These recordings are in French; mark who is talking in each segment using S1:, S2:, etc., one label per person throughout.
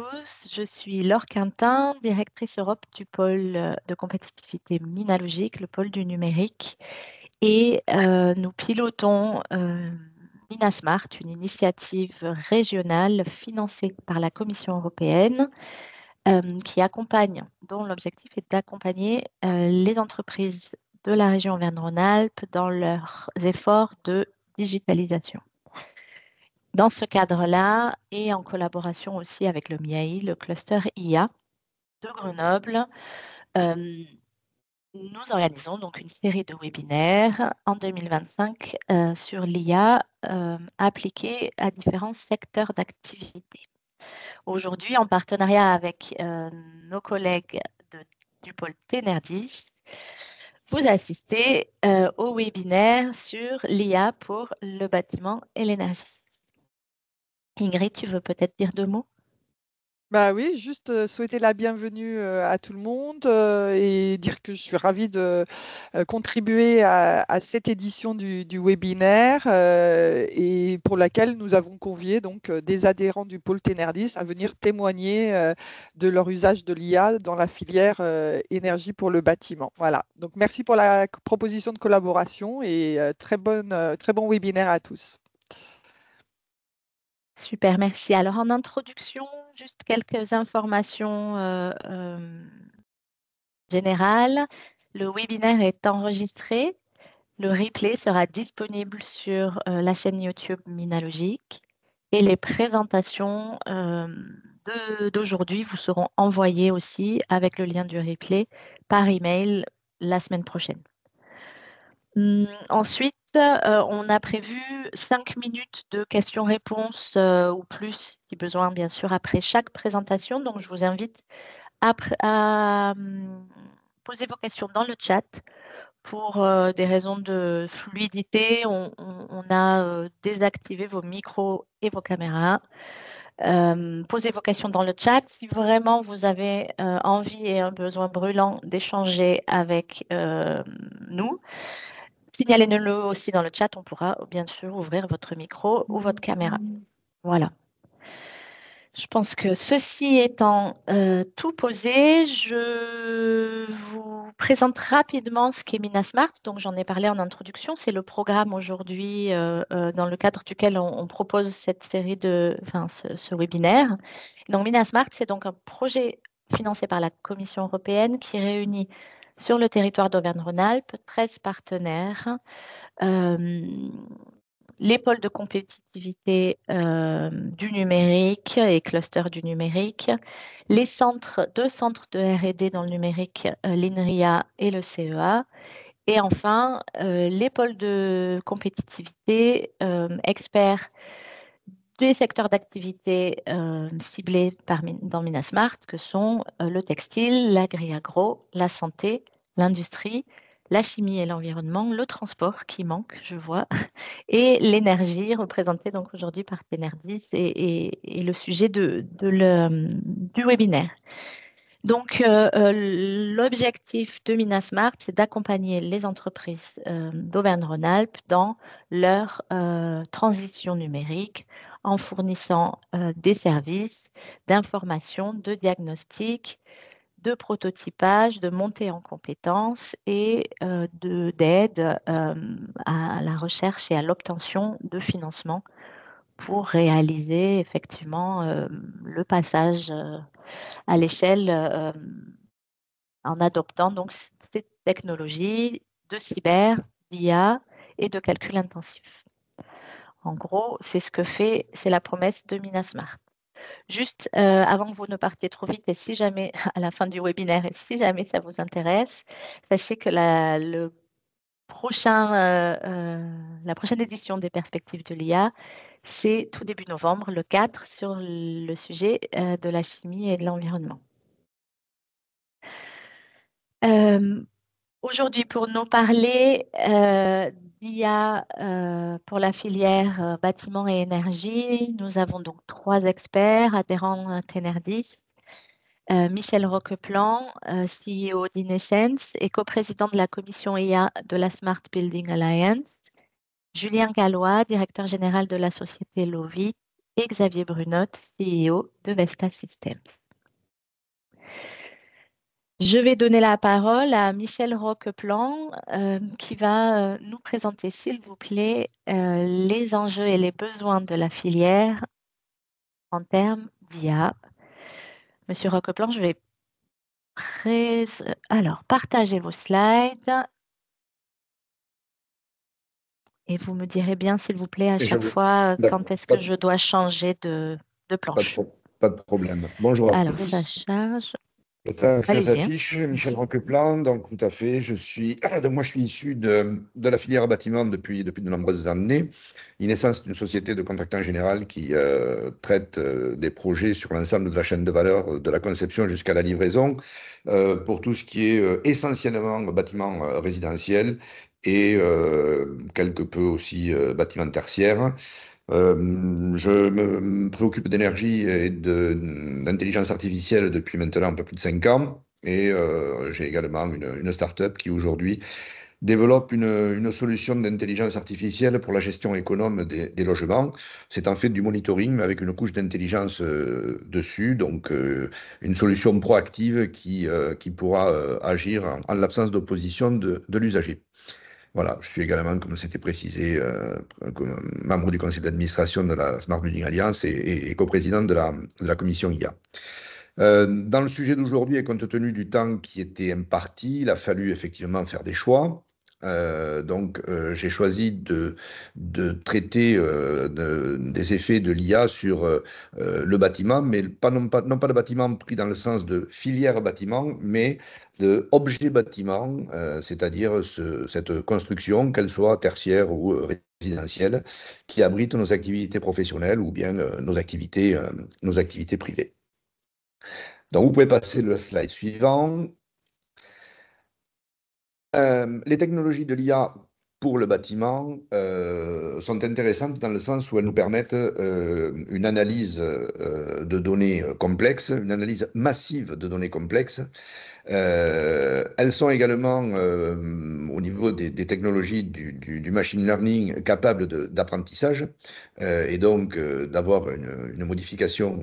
S1: tous, je suis Laure Quintin, directrice Europe du pôle de compétitivité Minalogique, le pôle du numérique. Et nous pilotons Minasmart, une initiative régionale financée par la Commission européenne qui accompagne, dont l'objectif est d'accompagner les entreprises de la région Auvergne-Rhône-Alpes dans leurs efforts de digitalisation. Dans ce cadre-là, et en collaboration aussi avec le MIAI, le cluster IA de Grenoble, nous organisons donc une série de webinaires en 2025 sur l'IA appliquée à différents secteurs d'activité. Aujourd'hui, en partenariat avec nos collègues du pôle Ténerdis, vous assistez au webinaire sur l'IA pour le bâtiment et l'énergie. Ingrid, tu veux peut-être dire 2 mots?
S2: Bah oui, juste souhaiter la bienvenue à tout le monde et dire que je suis ravie de contribuer à cette édition du webinaire et pour laquelle nous avons convié donc des adhérents du pôle Ténerdis à venir témoigner de leur usage de l'IA dans la filière énergie pour le bâtiment. Voilà, donc merci pour la proposition de collaboration et très bon webinaire à tous.
S1: Super, merci. Alors en introduction, juste quelques informations générales. Le webinaire est enregistré. Le replay sera disponible sur la chaîne YouTube Minalogique et les présentations d'aujourd'hui vous seront envoyées aussi avec le lien du replay par email la semaine prochaine. Ensuite, on a prévu 5 minutes de questions-réponses ou plus, si besoin, bien sûr, après chaque présentation. Donc, je vous invite à poser vos questions dans le chat. Pour des raisons de fluidité, on a désactivé vos micros et vos caméras. Posez vos questions dans le chat. Si vraiment vous avez envie et un besoin brûlant d'échanger avec nous, signalez-le aussi dans le chat, on pourra bien sûr ouvrir votre micro ou votre caméra. Voilà. Je pense que ceci étant tout posé, je vous présente rapidement ce qu'est Minasmart. Donc, j'en ai parlé en introduction. C'est le programme aujourd'hui dans le cadre duquel on propose cette série ce webinaire. Donc, Minasmart, c'est donc un projet financé par la Commission européenne qui réunit sur le territoire d'Auvergne-Rhône-Alpes 13 partenaires, les pôles de compétitivité du numérique et clusters du numérique, deux centres de R&D dans le numérique, l'INRIA et le CEA, et enfin les pôles de compétitivité experts des secteurs d'activité ciblés dans Minasmart, que sont le textile, l'agri-agro, la santé, l'industrie, la chimie et l'environnement, le transport qui manque, je vois, et l'énergie représentée donc aujourd'hui par Ténerdis et le sujet du webinaire. Donc, l'objectif de Minasmart, c'est d'accompagner les entreprises d'Auvergne-Rhône-Alpes dans leur transition numérique en fournissant des services d'information, de diagnostic, de prototypage, de montée en compétences et d'aide à la recherche et à l'obtention de financement pour réaliser effectivement le passage à l'échelle en adoptant donc ces technologies de cyber, d'IA et de calcul intensif. En gros, c'est la promesse de Minasmart. Juste avant que vous ne partiez trop vite, et si jamais, à la fin du webinaire, et si jamais ça vous intéresse, sachez que la prochaine édition des perspectives de l'IA, c'est tout début novembre, le 4, sur le sujet de la chimie et de l'environnement. Aujourd'hui, pour nous parler d'IA pour la filière bâtiment et énergie, nous avons donc 3 experts adhérents à Ténerdis. Michel Roqueplan, CEO d'Inescence et coprésident de la commission IA de la Smart Building Alliance. Julien Gallois, directeur général de la société Lovi et Xavier Brunotte, CEO de Vestas Systems. Je vais donner la parole à Michel Roqueplan qui va nous présenter, s'il vous plaît, les enjeux et les besoins de la filière en termes d'IA. Monsieur Roqueplan, je vais partager vos slides et vous me direz bien, s'il vous plaît, à chaque fois quand est-ce que je dois changer de planche.
S3: Pas de problème. Bonjour à
S1: Alors,
S3: tous.
S1: ça charge.
S3: Le temps que ça
S1: Allez-y, hein.
S3: s'affiche, Michel Roqueplan, donc tout à fait. Moi, je suis issu de la filière bâtiment depuis de nombreuses années. Inescence est une société de contractants général qui traite des projets sur l'ensemble de la chaîne de valeur, de la conception jusqu'à la livraison, pour tout ce qui est essentiellement bâtiment résidentiel et quelque peu aussi bâtiment tertiaire. Je me préoccupe d'énergie et d'intelligence artificielle depuis maintenant un peu plus de 5 ans. Et j'ai également une start-up qui aujourd'hui développe une solution d'intelligence artificielle pour la gestion économe des logements. C'est en fait du monitoring, mais avec une couche d'intelligence dessus, donc une solution proactive qui pourra agir en l'absence d'opposition de l'usager. Voilà, je suis également, comme c'était précisé, membre du conseil d'administration de la Smart Building Alliance et coprésident de la commission IA. Dans le sujet d'aujourd'hui, et compte tenu du temps qui était imparti, il a fallu effectivement faire des choix. Donc, j'ai choisi de traiter des effets de l'IA sur le bâtiment, mais non pas le bâtiment pris dans le sens de filière bâtiment, mais de objet bâtiment, c'est-à-dire cette construction, qu'elle soit tertiaire ou résidentielle, qui abrite nos activités professionnelles ou bien nos activités privées. Donc, vous pouvez passer le slide suivant. Les technologies de l'IA pour le bâtiment sont intéressantes dans le sens où elles nous permettent une analyse de données complexes, une analyse massive de données complexes. Elles sont également, au niveau des technologies du machine learning, capables d'apprentissage et donc d'avoir une modification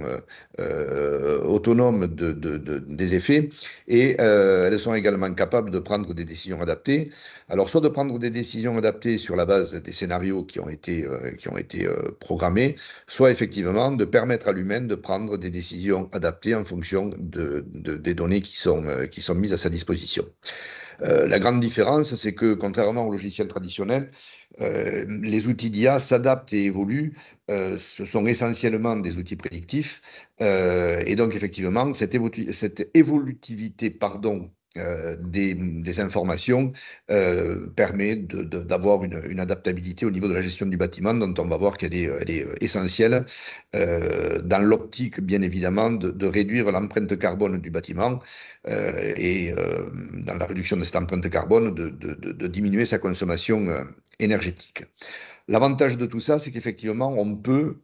S3: autonome des effets. Et elles sont également capables de prendre des décisions adaptées. Alors, soit de prendre des décisions adaptées sur la base des scénarios qui ont été programmés, soit effectivement de permettre à l'humain de prendre des décisions adaptées en fonction des données qui sont mises à sa disposition. La grande différence, c'est que contrairement aux logiciels traditionnels, les outils d'IA s'adaptent et évoluent. Ce sont essentiellement des outils prédictifs. Et donc, effectivement, cette évolutivité, des informations permet d'avoir une adaptabilité au niveau de la gestion du bâtiment, dont on va voir qu'elle est essentielle dans l'optique, bien évidemment, de réduire l'empreinte carbone du bâtiment et dans la réduction de cette empreinte carbone, de diminuer sa consommation énergétique. L'avantage de tout ça, c'est qu'effectivement, on peut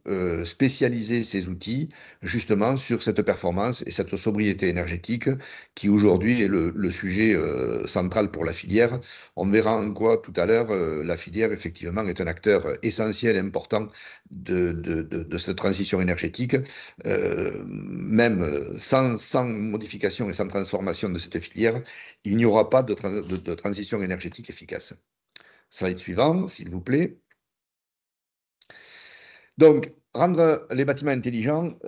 S3: spécialiser ces outils justement sur cette performance et cette sobriété énergétique qui aujourd'hui est le sujet central pour la filière. On verra en quoi tout à l'heure la filière effectivement est un acteur essentiel et important de cette transition énergétique. Même sans modification et sans transformation de cette filière, il n'y aura pas de transition énergétique efficace. Slide suivant, s'il vous plaît. Donc, rendre les bâtiments intelligents,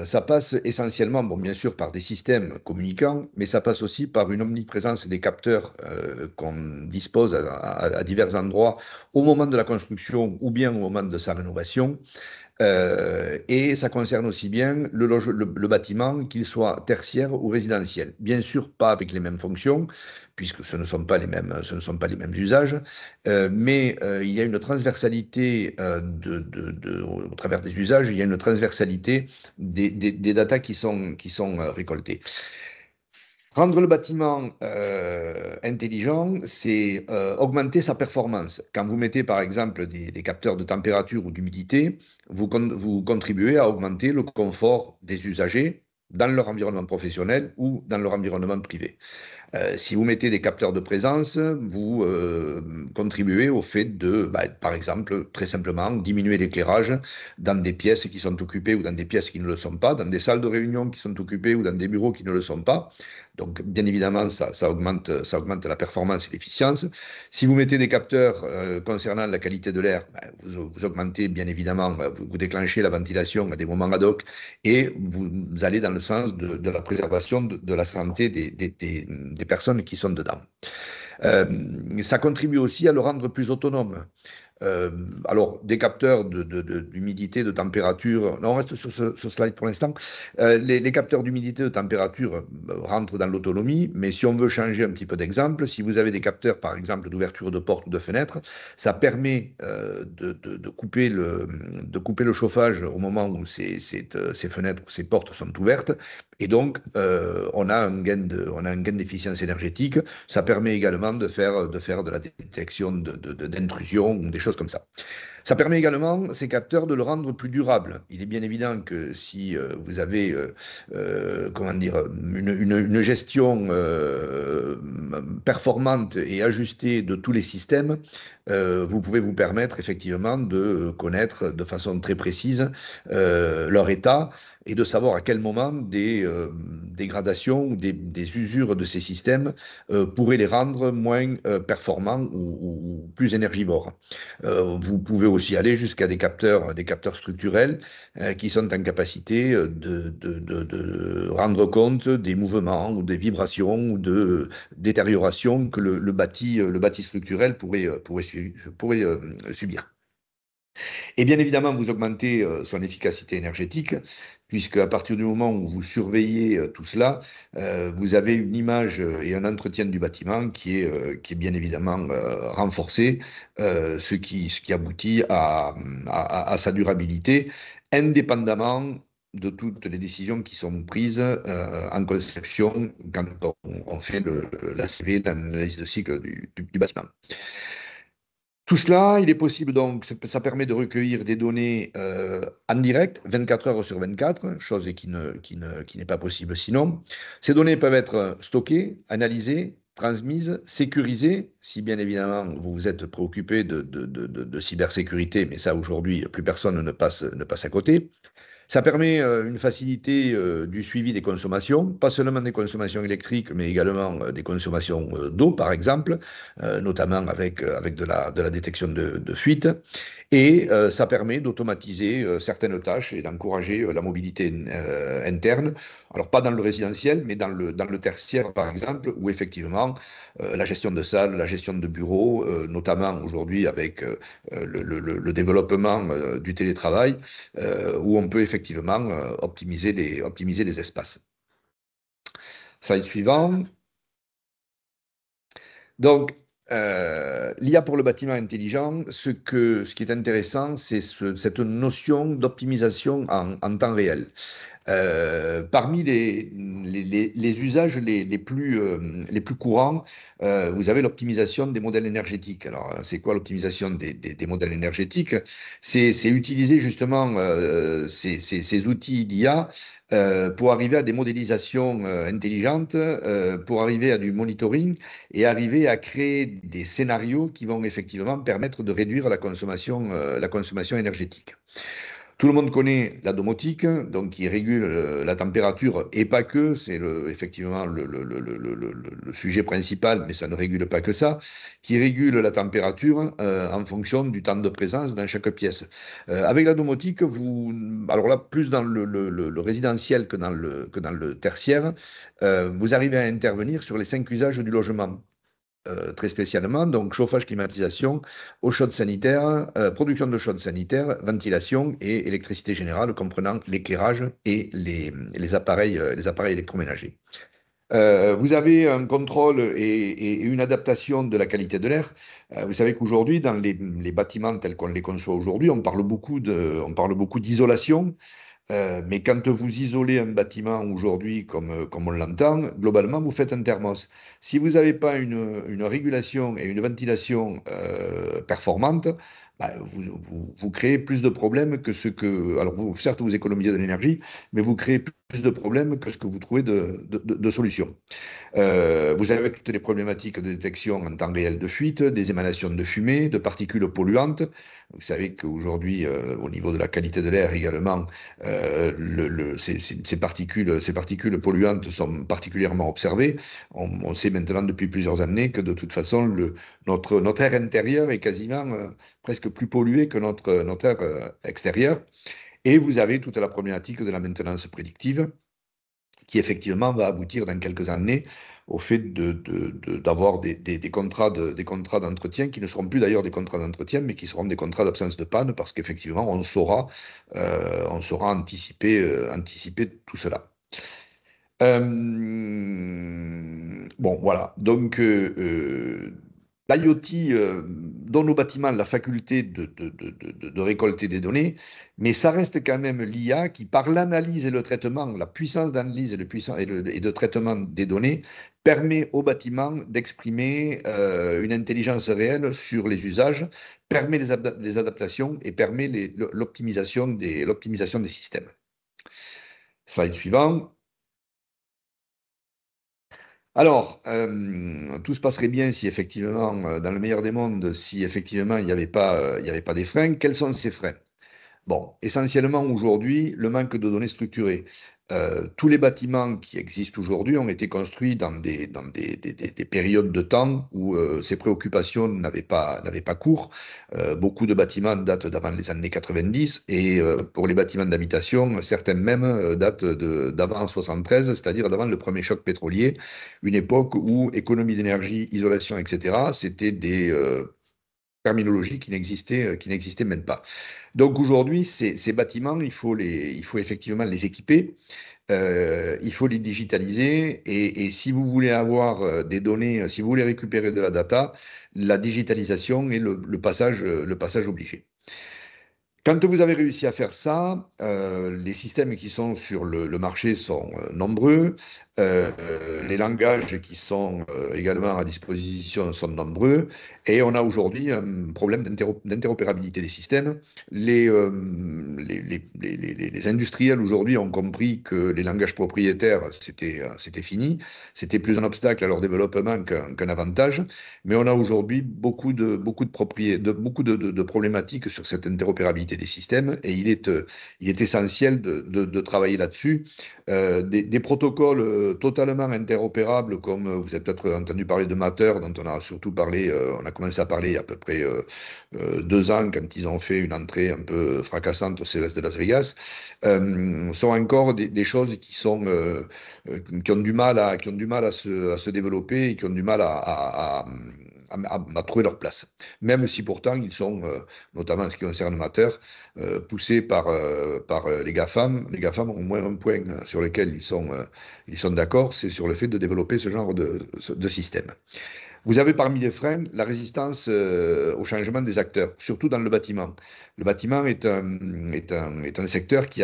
S3: ça passe essentiellement, bon, bien sûr, par des systèmes communicants, mais ça passe aussi par une omniprésence des capteurs qu'on dispose à divers endroits au moment de la construction ou bien au moment de sa rénovation. Et ça concerne aussi bien le bâtiment, qu'il soit tertiaire ou résidentiel. Bien sûr, pas avec les mêmes fonctions, puisque ce ne sont pas les mêmes usages, mais il y a une transversalité au travers des usages, il y a une transversalité des datas qui sont récoltées. Rendre le bâtiment intelligent, c'est augmenter sa performance. Quand vous mettez par exemple des capteurs de température ou d'humidité, vous contribuez à augmenter le confort des usagers dans leur environnement professionnel ou dans leur environnement privé. Si vous mettez des capteurs de présence, vous contribuez au fait de, par exemple, très simplement, diminuer l'éclairage dans des pièces qui sont occupées ou dans des pièces qui ne le sont pas, dans des salles de réunion qui sont occupées ou dans des bureaux qui ne le sont pas. Donc, bien évidemment, ça augmente la performance et l'efficience. Si vous mettez des capteurs concernant la qualité de l'air, vous augmentez, bien évidemment, vous déclenchez la ventilation à des moments ad hoc et vous allez dans le sens de la préservation de la santé des personnes qui sont dedans. Ça contribue aussi à le rendre plus autonome. Alors, des capteurs d'humidité, de température, non, on reste sur ce slide pour l'instant. Les capteurs d'humidité, de température rentrent dans l'autonomie, mais si on veut changer un petit peu d'exemple, si vous avez des capteurs, par exemple, d'ouverture de porte ou de fenêtre, ça permet de couper le chauffage au moment où ces fenêtres ou ces portes sont ouvertes, et donc on a un gain d'efficience énergétique. Ça permet également de faire de la détection d'intrusion ou des choses comme ça. Ça permet également, ces capteurs, de le rendre plus durable. Il est bien évident que si vous avez une gestion performante et ajustée de tous les systèmes, vous pouvez vous permettre effectivement de connaître de façon très précise leur état et de savoir à quel moment des dégradations ou des usures de ces systèmes pourraient les rendre moins performants ou plus énergivores. Vous pouvez aussi aller jusqu'à des capteurs structurels qui sont en capacité de rendre compte des mouvements ou des vibrations ou de détérioration que le bâti structurel pourrait subir. Et bien évidemment, vous augmentez son efficacité énergétique, puisque à partir du moment où vous surveillez tout cela, vous avez une image et un entretien du bâtiment qui est bien évidemment renforcé, ce qui aboutit à sa durabilité, indépendamment de toutes les décisions qui sont prises en conception quand on fait l'ACV, l'analyse de cycle du bâtiment. Tout cela, il est possible donc, ça permet de recueillir des données en direct, 24 heures sur 24, chose qui n'est pas possible sinon. Ces données peuvent être stockées, analysées, transmises, sécurisées, si bien évidemment vous vous êtes préoccupé de cybersécurité, mais ça aujourd'hui, plus personne ne passe à côté. Ça permet une facilité du suivi des consommations, pas seulement des consommations électriques, mais également des consommations d'eau, par exemple, notamment avec de la détection de fuite. Et ça permet d'automatiser certaines tâches et d'encourager la mobilité interne. Alors, pas dans le résidentiel, mais dans le tertiaire, par exemple, où effectivement, la gestion de salles, la gestion de bureaux, notamment aujourd'hui avec le développement du télétravail, où on peut effectivement optimiser les espaces. Slide suivant. Donc, l'IA pour le bâtiment intelligent, ce qui est intéressant, c'est cette notion d'optimisation en temps réel. Parmi les usages les plus courants, vous avez l'optimisation des modèles énergétiques. Alors, c'est quoi l'optimisation des modèles énergétiques? C'est utiliser justement ces outils d'IA pour arriver à des modélisations intelligentes, pour arriver à du monitoring et arriver à créer des scénarios qui vont effectivement permettre de réduire la consommation énergétique. Tout le monde connaît la domotique, donc qui régule la température et pas que, c'est effectivement le sujet principal, mais ça ne régule pas que ça, qui régule la température en fonction du temps de présence dans chaque pièce. Avec la domotique, alors là, plus dans le résidentiel que dans le tertiaire, vous arrivez à intervenir sur les 5 usages du logement. Très spécialement, donc chauffage, climatisation, eau chaude sanitaire, production de chaude sanitaire, ventilation et électricité générale, comprenant l'éclairage et les appareils électroménagers. Vous avez un contrôle et une adaptation de la qualité de l'air. Vous savez qu'aujourd'hui, dans les bâtiments tels qu'on les conçoit aujourd'hui, on parle beaucoup d'isolation. Mais quand vous isolez un bâtiment aujourd'hui, comme on l'entend, globalement, vous faites un thermos. Si vous n'avez pas une régulation et une ventilation performante, vous créez plus de problèmes que ce que... Alors, certes, vous économisez de l'énergie, mais vous créez plus de problèmes que ce que vous trouvez de solutions. Vous avez toutes les problématiques de détection en temps réel de fuite, des émanations de fumée, de particules polluantes. Vous savez qu'aujourd'hui, au niveau de la qualité de l'air également, ces particules polluantes sont particulièrement observées. On sait maintenant depuis plusieurs années que de toute façon, notre air intérieur est quasiment presque plus pollué que notre air extérieur. Et vous avez toute la problématique de la maintenance prédictive qui effectivement va aboutir dans quelques années au fait d'avoir des contrats d'entretien qui ne seront plus d'ailleurs des contrats d'entretien, mais qui seront des contrats d'absence de panne, parce qu'effectivement, on saura anticiper tout cela. Bon, voilà. Donc, l'IoT donne aux bâtiments la faculté de récolter des données, mais ça reste quand même l'IA qui, par l'analyse et le traitement, la puissance d'analyse et de traitement des données, permet aux bâtiments d'exprimer une intelligence réelle sur les usages, permet les adaptations et permet l'optimisation des systèmes. Slide suivant. Alors, tout se passerait bien si effectivement, dans le meilleur des mondes, si effectivement il n'y avait pas des freins. Quels sont ces freins? Bon, essentiellement aujourd'hui, le manque de données structurées. Tous les bâtiments qui existent aujourd'hui ont été construits dans des périodes de temps où ces préoccupations n'avaient pas cours. Beaucoup de bâtiments datent d'avant les années 90 et pour les bâtiments d'habitation, certains même datent d'avant 73, c'est-à-dire d'avant le premier choc pétrolier, une époque où économie d'énergie, isolation, etc., c'était des terminologies qui n'existaient même pas. Donc aujourd'hui, ces bâtiments, il faut effectivement les équiper, il faut les digitaliser, et si vous voulez avoir des données, si vous voulez récupérer de la data, la digitalisation est le passage obligé. Quand vous avez réussi à faire ça, les systèmes qui sont sur le marché sont nombreux, les langages qui sont également à disposition sont nombreux, et on a aujourd'hui un problème d'interopérabilité des systèmes. Les industriels aujourd'hui ont compris que les langages propriétaires, c'était fini, c'était plus un obstacle à leur développement qu'un avantage, mais on a aujourd'hui beaucoup de problématiques sur cette interopérabilité des systèmes, et il est essentiel de travailler là-dessus. Des protocoles totalement interopérables, comme vous avez peut-être entendu parler de Matter, dont on a surtout parlé, on a commencé à parler il y a à peu près 2 ans, quand ils ont fait une entrée un peu fracassante au CES de Las Vegas, sont encore des choses qui ont du mal à se développer, et qui ont du mal à trouver leur place. Même si pourtant ils sont, notamment en ce qui concerne Matter, poussés par les GAFAM. Les GAFAM ont au moins un point sur lequel ils sont d'accord, c'est sur le fait de développer ce genre de système. Vous avez parmi les freins la résistance au changement des acteurs, surtout dans le bâtiment. Le bâtiment est un secteur qui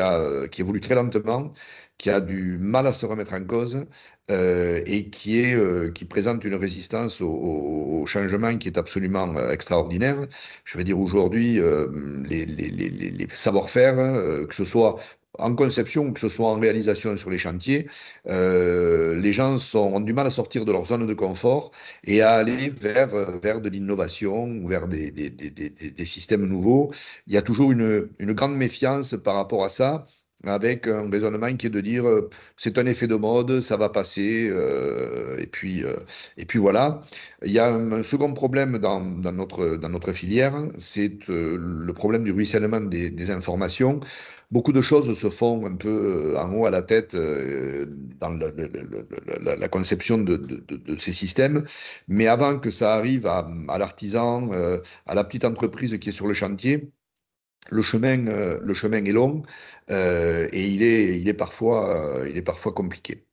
S3: évolue très lentement, qui a du mal à se remettre en cause, et qui présente une résistance au changement qui est absolument extraordinaire. Je veux dire, aujourd'hui, les savoir-faire, que ce soit en conception, que ce soit en réalisation sur les chantiers, les gens ont du mal à sortir de leur zone de confort et à aller vers de l'innovation, vers des systèmes nouveaux. Il y a toujours une grande méfiance par rapport à ça, avec un raisonnement qui est de dire c'est un effet de mode, ça va passer, et puis voilà. Il y a un second problème dans notre filière, c'est le problème du ruissellement des informations. Beaucoup de choses se font un peu en haut à la tête dans la conception de ces systèmes, mais avant que ça arrive à l'artisan, à la petite entreprise qui est sur le chantier, le chemin est long, et il est parfois compliqué.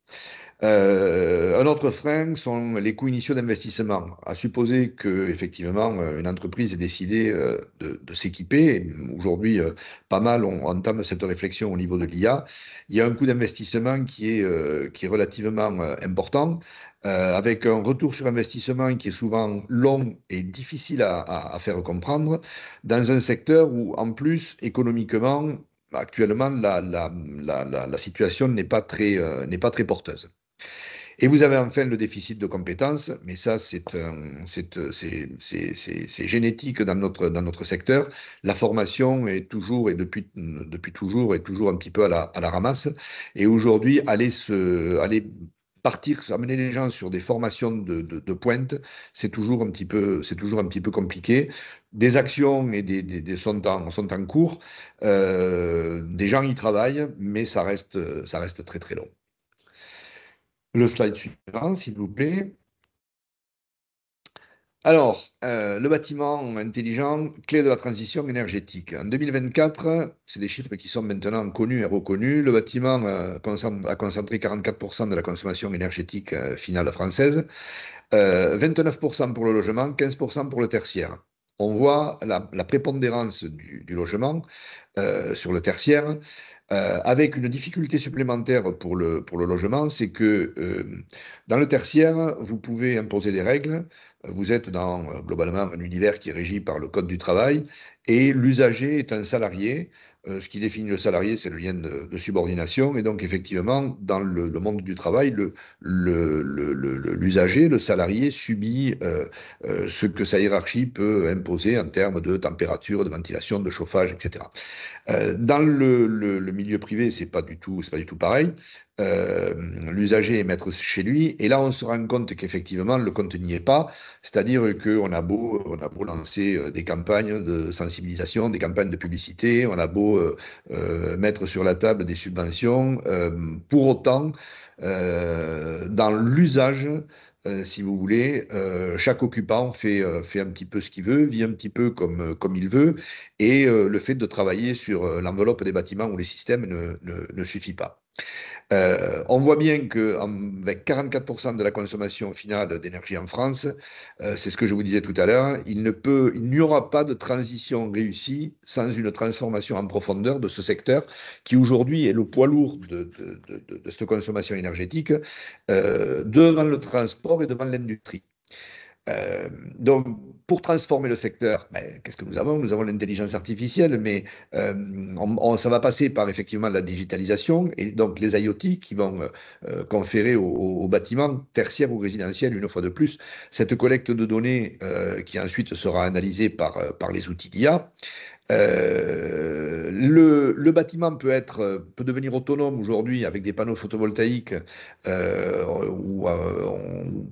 S3: Un autre frein sont les coûts initiaux d'investissement. À supposer que effectivement une entreprise ait décidé de s'équiper, aujourd'hui pas mal on entame cette réflexion au niveau de l'IA, il y a un coût d'investissement qui est relativement important, avec un retour sur investissement qui est souvent long et difficile à faire comprendre, dans un secteur où en plus économiquement, actuellement la situation n'est pas très porteuse. Et vous avez enfin le déficit de compétences, mais ça, c'est génétique dans notre secteur. La formation est toujours, et depuis toujours, est toujours un petit peu à la ramasse. Et aujourd'hui, aller partir, amener les gens sur des formations de pointe, c'est toujours un petit peu compliqué. Des actions et sont en cours. Des gens y travaillent, mais ça reste très, très long. Le slide suivant, s'il vous plaît. Alors, le bâtiment intelligent, clé de la transition énergétique. En 2024, c'est des chiffres qui sont maintenant connus et reconnus. Le bâtiment a concentré 44% de la consommation énergétique finale française, 29% pour le logement, 15% pour le tertiaire. On voit la prépondérance du logement sur le tertiaire. Avec une difficulté supplémentaire pour le logement, c'est que dans le tertiaire, vous pouvez imposer des règles. Vous êtes dans globalement un univers qui est régi par le Code du travail et l'usager est un salarié. Ce qui définit le salarié, c'est le lien de subordination. Et donc, effectivement, dans le monde du travail, l'usager, le salarié, subit ce que sa hiérarchie peut imposer en termes de température, de ventilation, de chauffage, etc. Dans le milieu privé, c'est pas du tout pareil. L'usager est maître chez lui, et là, on se rend compte qu'effectivement, le compte n'y est pas. C'est-à-dire qu'on a beau lancer des campagnes de sensibilisation, des campagnes de publicité, on a beau mettre sur la table des subventions, pour autant, dans l'usage, si vous voulez, chaque occupant fait un petit peu ce qu'il veut, vit un petit peu comme il veut, et le fait de travailler sur l'enveloppe des bâtiments ou les systèmes ne suffit pas. On voit bien qu'avec 44% de la consommation finale d'énergie en France, c'est ce que je vous disais tout à l'heure, il n'y aura pas de transition réussie sans une transformation en profondeur de ce secteur qui aujourd'hui est le poids lourd de cette consommation énergétique devant le transport et devant l'industrie. Donc, pour transformer le secteur, qu'est-ce que nous avons? Nous avons l'intelligence artificielle, mais ça va passer par effectivement la digitalisation et donc les IoT qui vont conférer aux bâtiments tertiaires ou résidentiels, une fois de plus, cette collecte de données qui ensuite sera analysée par les outils d'IA. Le bâtiment peut devenir autonome aujourd'hui avec des panneaux photovoltaïques ou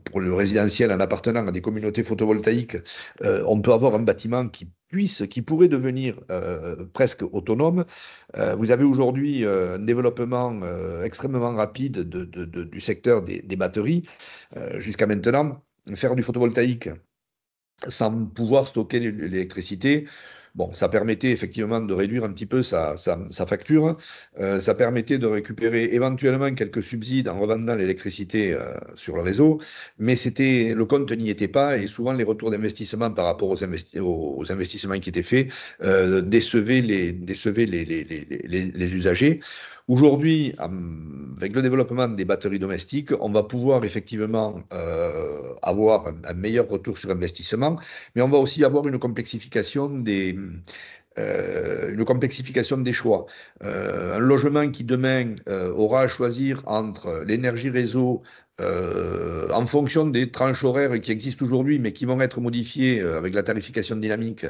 S3: pour le résidentiel en appartenant à des communautés photovoltaïques, on peut avoir un bâtiment qui pourrait devenir presque autonome. Vous avez aujourd'hui un développement extrêmement rapide du secteur des batteries. Jusqu'à maintenant, faire du photovoltaïque sans pouvoir stocker l'électricité. Bon, ça permettait effectivement de réduire un petit peu sa facture. Ça permettait de récupérer éventuellement quelques subsides en revendant l'électricité sur le réseau, mais le compte n'y était pas et souvent les retours d'investissement par rapport aux investissements qui étaient faits décevaient les usagers. Aujourd'hui, avec le développement des batteries domestiques, on va pouvoir effectivement avoir un meilleur retour sur investissement, mais on va aussi avoir une complexification des choix. Un logement qui demain aura à choisir entre l'énergie réseau en fonction des tranches horaires qui existent aujourd'hui, mais qui vont être modifiées avec la tarification dynamique,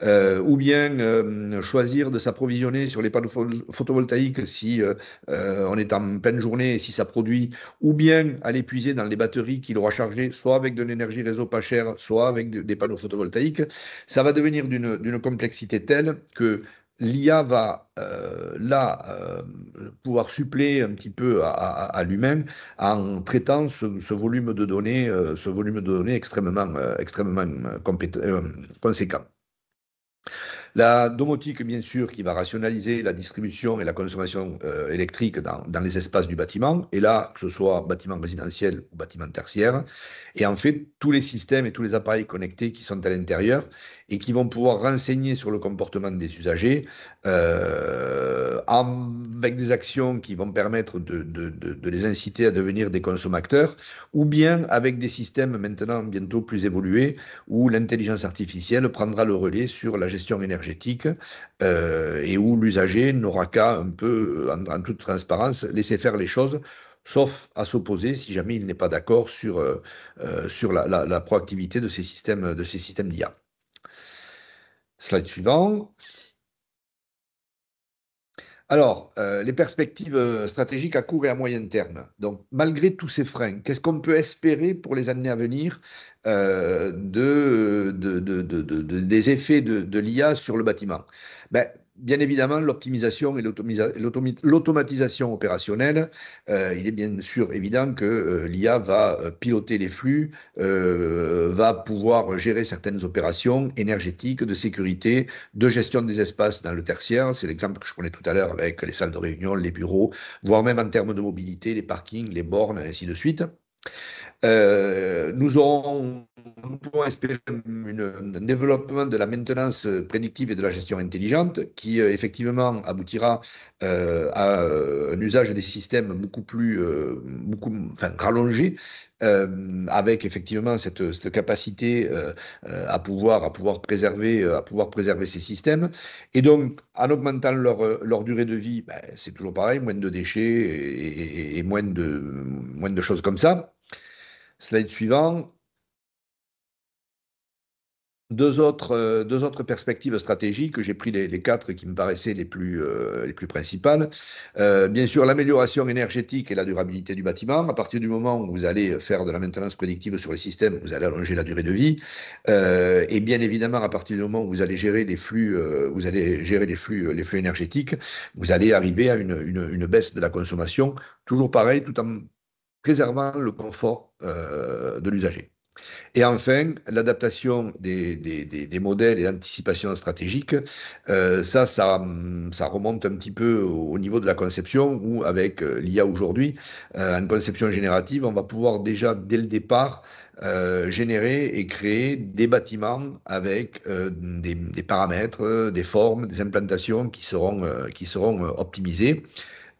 S3: ou bien choisir de s'approvisionner sur les panneaux photovoltaïques si on est en pleine journée et si ça produit, ou bien aller puiser dans les batteries qu'il aura chargées, soit avec de l'énergie réseau pas chère, soit avec des panneaux photovoltaïques. Ça va devenir d'une complexité telle que l'IA va pouvoir suppléer un petit peu à l'humain en traitant ce volume de données extrêmement conséquent. La domotique, bien sûr, qui va rationaliser la distribution et la consommation électrique dans les espaces du bâtiment, et là, que ce soit bâtiment résidentiel ou bâtiment tertiaire, et en fait, tous les systèmes et tous les appareils connectés qui sont à l'intérieur et qui vont pouvoir renseigner sur le comportement des usagers avec des actions qui vont permettre de les inciter à devenir des consommateurs, ou bien avec des systèmes maintenant bientôt plus évolués où l'intelligence artificielle prendra le relais sur la gestion énergétique et où l'usager n'aura qu'à un peu, en toute transparence, laisser faire les choses, sauf à s'opposer si jamais il n'est pas d'accord sur la proactivité de ces systèmes d'IA. Slide suivant. Alors, les perspectives stratégiques à court et à moyen terme. Donc, malgré tous ces freins, qu'est-ce qu'on peut espérer pour les années à venir des effets de l'IA sur le bâtiment? Ben, bien évidemment, l'optimisation et l'automatisation opérationnelle. Il est bien sûr évident que l'IA va piloter les flux, va pouvoir gérer certaines opérations énergétiques, de sécurité, de gestion des espaces dans le tertiaire. C'est l'exemple que je prenais tout à l'heure avec les salles de réunion, les bureaux, voire même en termes de mobilité, les parkings, les bornes, et ainsi de suite. Nous pouvons espérer un développement de la maintenance prédictive et de la gestion intelligente qui effectivement aboutira à un usage des systèmes rallongé, avec effectivement cette capacité à pouvoir préserver ces systèmes. Et donc, en augmentant leur durée de vie, ben, c'est toujours pareil, moins de déchets et moins de choses comme ça. Slide suivant. Deux autres perspectives stratégiques. J'ai pris les quatre qui me paraissaient les plus principales. Bien sûr, l'amélioration énergétique et la durabilité du bâtiment. À partir du moment où vous allez faire de la maintenance prédictive sur les systèmes, vous allez allonger la durée de vie. Et bien évidemment, à partir du moment où vous allez gérer les flux, les flux énergétiques, vous allez arriver à une baisse de la consommation. Toujours pareil, tout en préservant le confort de l'usager. Et enfin, l'adaptation des modèles et l'anticipation stratégique, ça remonte un petit peu au niveau de la conception, où avec l'IA aujourd'hui, en conception générative, on va pouvoir déjà, dès le départ, générer et créer des bâtiments avec des paramètres, des formes, des implantations qui seront optimisées.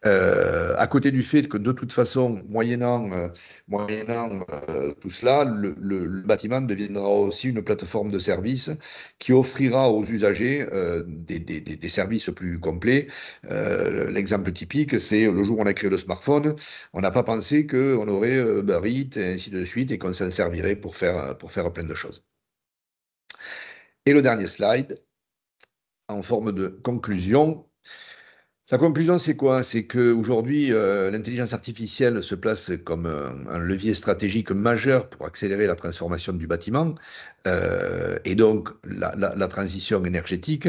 S3: À côté du fait que de toute façon, moyennant tout cela, le bâtiment deviendra aussi une plateforme de services qui offrira aux usagers des services plus complets. L'exemple typique, c'est le jour où on a créé le smartphone, on n'a pas pensé qu'on aurait Uber Eats et ainsi de suite et qu'on s'en servirait pour faire plein de choses. Et le dernier slide, en forme de conclusion. La conclusion, c'est quoi? C'est qu'aujourd'hui, l'intelligence artificielle se place comme un levier stratégique majeur pour accélérer la transformation du bâtiment et donc la transition énergétique,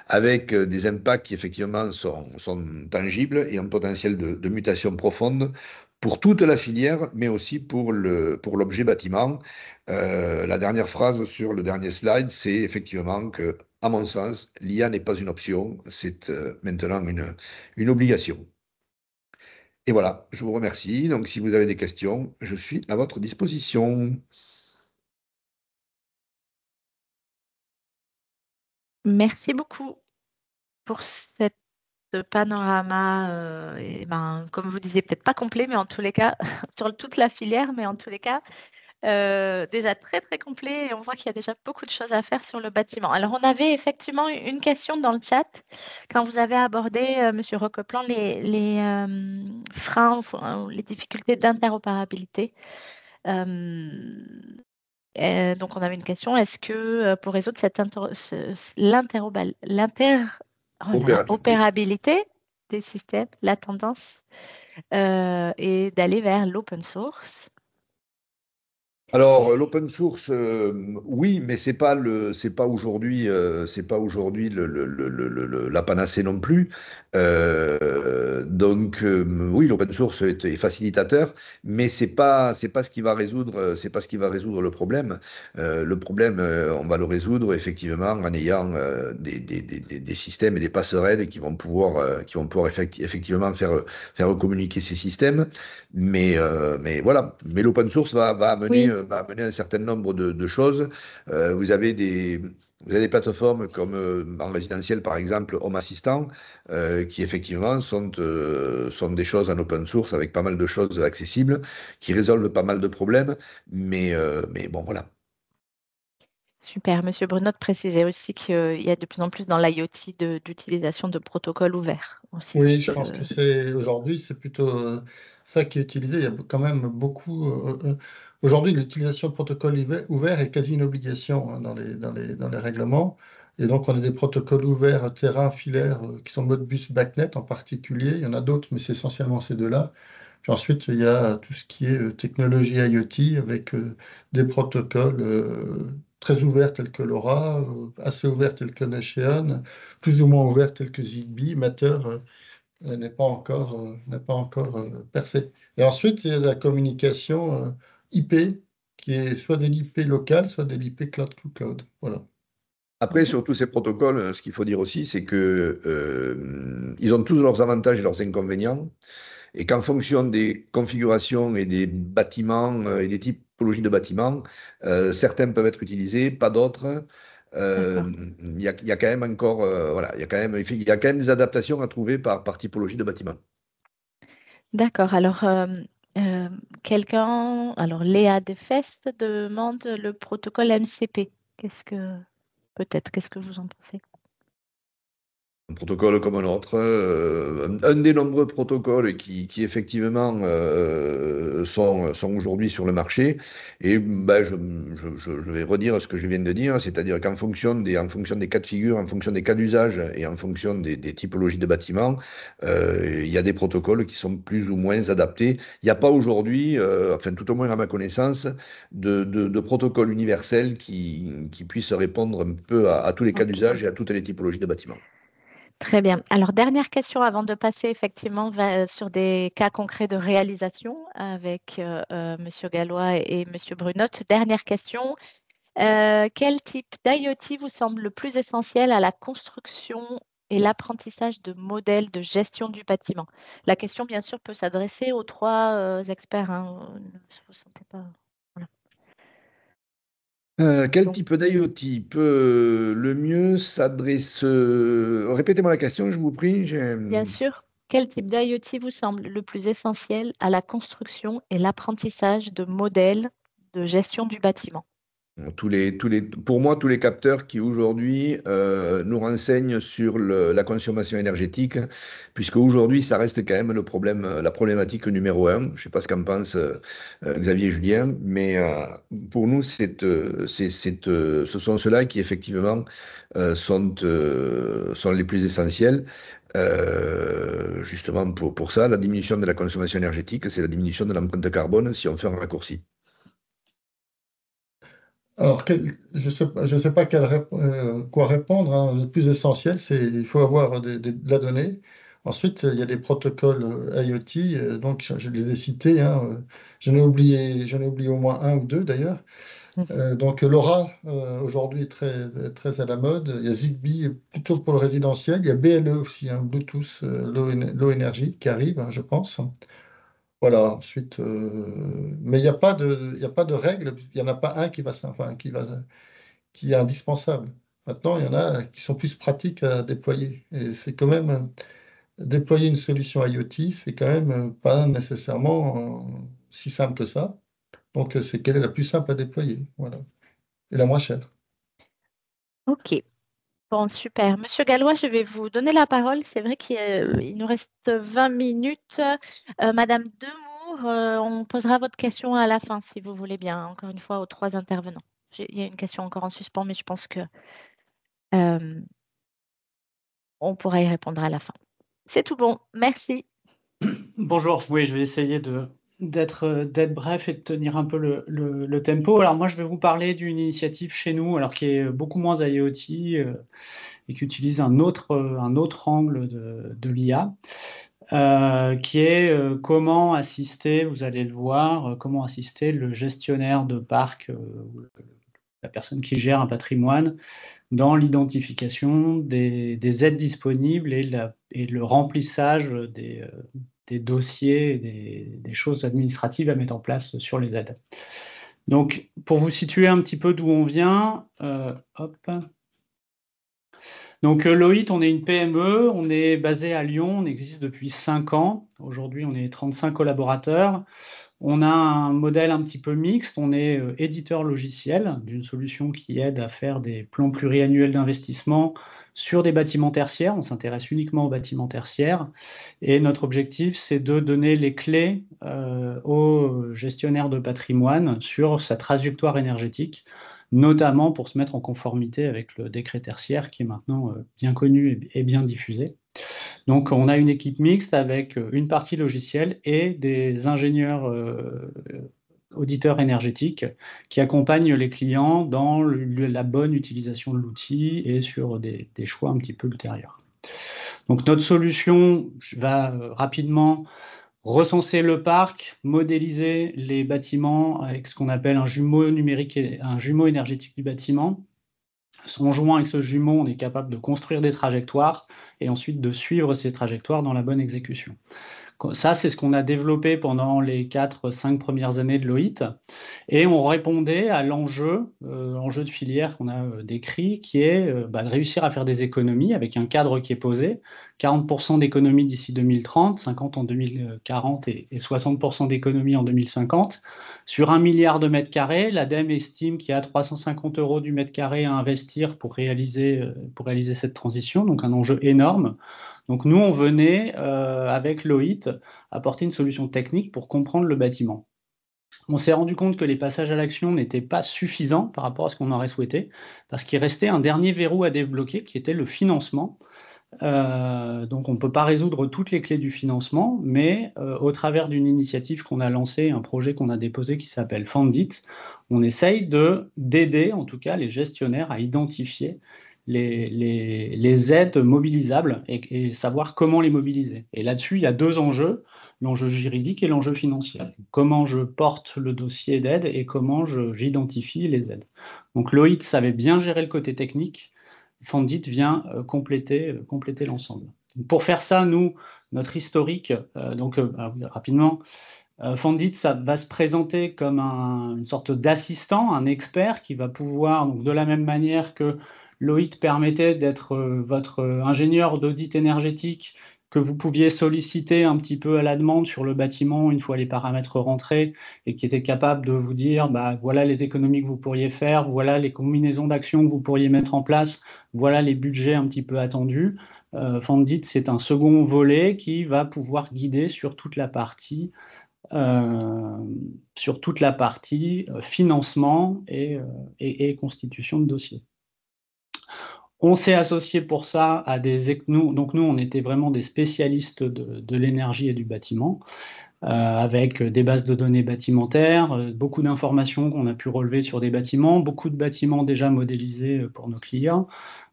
S3: avec des impacts qui effectivement sont tangibles et un potentiel de mutation profonde pour toute la filière, mais aussi pour l'objet bâtiment. La dernière phrase sur le dernier slide, c'est effectivement que, à mon sens, l'IA n'est pas une option, c'est maintenant une obligation. Et voilà, je vous remercie. Donc, si vous avez des questions, je suis à votre disposition.
S1: Merci beaucoup pour cette panorama, comme vous disiez, peut-être pas complet, mais en tous les cas, sur toute la filière, mais en tous les cas, déjà très, très complet. Et on voit qu'il y a déjà beaucoup de choses à faire sur le bâtiment. Alors, on avait effectivement une question dans le chat quand vous avez abordé, Monsieur Roqueplan, les freins, les difficultés d'interopérabilité. Donc, on avait une question. Est-ce que pour résoudre l'interopérabilité des systèmes, la tendance est d'aller vers l'open source?
S3: Alors, l'open source, oui, mais c'est pas aujourd'hui, la panacée non plus. Oui, l'open source est facilitateur, mais c'est pas ce qui va résoudre, c'est pas ce qui va résoudre le problème. Le problème, on va le résoudre effectivement en ayant des systèmes et des passerelles qui vont pouvoir effectivement faire communiquer ces systèmes. Mais voilà. Mais l'open source
S1: Oui,
S3: va amener un certain nombre de choses. Euh, vous avez des, vous avez des plateformes comme en résidentiel, par exemple, Home Assistant, qui effectivement sont des choses en open source avec pas mal de choses accessibles, qui résolvent pas mal de problèmes. Mais bon, voilà.
S1: super. Monsieur Brunot précisait aussi qu'il y a de plus en plus dans l'IoT d'utilisation de protocoles ouverts aussi.
S4: Oui, je pense que c'est aujourd'hui, c'est plutôt ça qui est utilisé. Il y a quand même beaucoup. Aujourd'hui, l'utilisation de protocoles ouverts est quasi une obligation hein, dans les règlements. Et donc, on a des protocoles ouverts terrain, filaire, qui sont Modbus, BACnet en particulier. Il y en a d'autres, mais c'est essentiellement ces deux-là. Puis ensuite, il y a tout ce qui est technologie IoT avec des protocoles très ouverts tels que LoRa, assez ouverts tels que Nexion, plus ou moins ouverts tels que Zigbee, Matter n'est pas encore percé. Et ensuite, il y a la communication IP, qui est soit de l'IP local, soit de l'IP cloud to cloud. Voilà.
S3: Après, sur tous ces protocoles, ce qu'il faut dire aussi, c'est que ils ont tous leurs avantages et leurs inconvénients. Et qu'en fonction des configurations et des bâtiments et des typologies de bâtiments, certains peuvent être utilisés, pas d'autres.
S1: D'accord.
S3: Il y a quand même encore, voilà, il y a quand même des adaptations à trouver par typologie de bâtiment.
S1: D'accord. Alors, euh, alors Léa Defest demande le protocole MCP. Qu'est-ce que vous en pensez?
S3: Un protocole comme un autre, un des nombreux protocoles qui effectivement sont aujourd'hui sur le marché. Et ben, je vais redire ce que je viens de dire, c'est-à-dire en fonction des cas de figure, en fonction des cas d'usage et en fonction des typologies de bâtiments, il y a des protocoles qui sont plus ou moins adaptés. Il n'y a pas aujourd'hui, enfin tout au moins à ma connaissance, de protocole universel qui puisse répondre un peu à tous les cas
S1: Ok.
S3: d'usage et à toutes les typologies de bâtiments.
S1: Très bien. Alors, dernière question avant de passer effectivement sur des cas concrets de réalisation avec Monsieur Gallois et Monsieur Brunot. Dernière question. Quel type d'IoT vous semble le plus essentiel à la construction et l'apprentissage de modèles de gestion du bâtiment? La question, bien sûr, peut s'adresser aux trois experts. Hein. Ne vous sentez pas. Voilà.
S3: Quel
S1: Donc,
S3: type d'IoT peut le mieux s'adresse... Répétez-moi la question, je vous prie.
S1: bien sûr, quel type d'IoT vous semble le plus essentiel à la construction et l'apprentissage de modèles de gestion du bâtiment?
S3: Pour moi, tous les capteurs qui aujourd'hui nous renseignent sur la consommation énergétique, puisque aujourd'hui, ça reste quand même le problème, la problématique numéro un. Je ne sais pas ce qu'en pense Xavier et Julien, mais pour nous, ce sont ceux-là qui effectivement sont les plus essentiels. Justement pour ça, la diminution de la consommation énergétique, c'est la diminution de l'empreinte carbone si on fait un raccourci.
S4: Alors, je sais pas quoi répondre. Hein. Le plus essentiel, c'est il faut avoir de la donnée. Ensuite, il y a des protocoles IoT, donc je les ai cités. Hein, j'en ai oublié au moins un ou deux d'ailleurs. Donc LoRa, aujourd'hui, est très à la mode. Il y a Zigbee, plutôt pour le résidentiel. Il y a BLE aussi, hein, Bluetooth Low Energy, qui arrive, hein, je pense. Voilà, ensuite, mais il y a pas de règle, il n'y en a pas un qui est indispensable. Maintenant, il y en a qui sont plus pratiques à déployer. Et c'est quand même, déployer une solution IoT, c'est quand même pas nécessairement si simple que ça. Donc, c'est quelle est la plus simple à déployer, voilà, et la moins chère.
S1: Ok. Bon, super. Monsieur Gallois, je vais vous donner la parole. C'est vrai qu'il nous reste 20 minutes. Madame Demour, on posera votre question à la fin, si vous voulez bien, encore une fois, aux trois intervenants. Il y a une question encore en suspens, mais je pense que euh, on pourra y répondre à la fin. C'est tout bon. Merci.
S5: Bonjour, oui, je vais essayer d'être bref et de tenir un peu le tempo. Alors moi, je vais vous parler d'une initiative chez nous, alors qui est beaucoup moins IoT et qui utilise un autre angle de l'IA, qui est comment assister, vous allez le voir, comment assister le gestionnaire de parc, la personne qui gère un patrimoine, dans l'identification des aides disponibles et le remplissage des dossiers, des choses administratives à mettre en place sur les aides. Donc, pour vous situer un petit peu d'où on vient, Donc, Loït, on est une PME, on est basé à Lyon, on existe depuis 5 ans. Aujourd'hui, on est 35 collaborateurs. On a un modèle un petit peu mixte, on est éditeur logiciel d'une solution qui aide à faire des plans pluriannuels d'investissement sur des bâtiments tertiaires. On s'intéresse uniquement aux bâtiments tertiaires. Et notre objectif, c'est de donner les clés aux gestionnaires de patrimoine sur sa trajectoire énergétique, notamment pour se mettre en conformité avec le décret tertiaire qui est maintenant bien connu et bien diffusé. Donc, on a une équipe mixte avec une partie logicielle et des ingénieurs auditeurs énergétiques qui accompagnent les clients dans la bonne utilisation de l'outil et sur des choix un petit peu ultérieurs. Donc, notre solution va rapidement recenser le parc, modéliser les bâtiments avec ce qu'on appelle un jumeau numérique, un jumeau énergétique du bâtiment. En jouant avec ce jumeau, on est capable de construire des trajectoires et ensuite de suivre ces trajectoires dans la bonne exécution. Ça, c'est ce qu'on a développé pendant les 4-5 premières années de Loït. Et on répondait à l'enjeu de filière qu'on a décrit, qui est de réussir à faire des économies avec un cadre qui est posé. 40% d'économies d'ici 2030, 50% en 2040 et 60% d'économies en 2050. Sur 1 milliard de mètres carrés, l'ADEME estime qu'il y a 350 € du mètre carré à investir pour réaliser cette transition, donc un enjeu énorme. Donc nous, on venait, avec Loït, apporter une solution technique pour comprendre le bâtiment. On s'est rendu compte que les passages à l'action n'étaient pas suffisants par rapport à ce qu'on aurait souhaité, parce qu'il restait un dernier verrou à débloquer, qui était le financement. Donc on ne peut pas résoudre toutes les clés du financement, mais au travers d'une initiative qu'on a lancée, un projet qu'on a déposé qui s'appelle Fondit, on essaye d'aider en tout cas les gestionnaires à identifier les aides mobilisables et savoir comment les mobiliser. Et là-dessus, il y a 2 enjeux, l'enjeu juridique et l'enjeu financier. Comment je porte le dossier d'aide et comment j'identifie les aides. Donc Loït savait bien gérer le côté technique. Fondit vient compléter l'ensemble. Pour faire ça, nous, notre historique, rapidement, Fondit, ça va se présenter comme une sorte d'assistant, un expert qui va pouvoir, donc de la même manière que Loït permettait d'être votre ingénieur d'audit énergétique, que vous pouviez solliciter un petit peu à la demande sur le bâtiment une fois les paramètres rentrés et qui était capable de vous dire voilà les économies que vous pourriez faire, voilà les combinaisons d'actions que vous pourriez mettre en place, voilà les budgets un petit peu attendus. Fondit, c'est un second volet qui va pouvoir guider sur toute la partie financement et constitution de dossier. On s'est associé pour ça à donc nous, on était vraiment des spécialistes de l'énergie et du bâtiment, avec des bases de données bâtimentaires, beaucoup d'informations qu'on a pu relever sur des bâtiments, beaucoup de bâtiments déjà modélisés pour nos clients,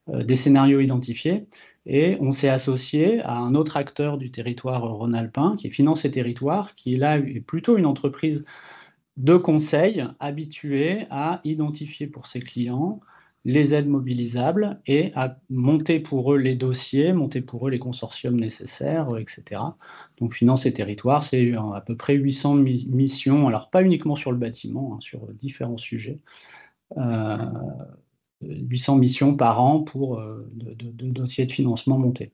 S5: des scénarios identifiés. Et on s'est associé à un autre acteur du territoire rhône-alpin, qui est Finance et Territoires, qui là est plutôt une entreprise de conseil habituée à identifier pour ses clients les aides mobilisables et à monter pour eux les dossiers, monter pour eux les consortiums nécessaires, etc. Donc Finance et Territoires, c'est à peu près 800 missions, alors pas uniquement sur le bâtiment, sur différents sujets. 800 missions par an pour de dossiers de financement montés.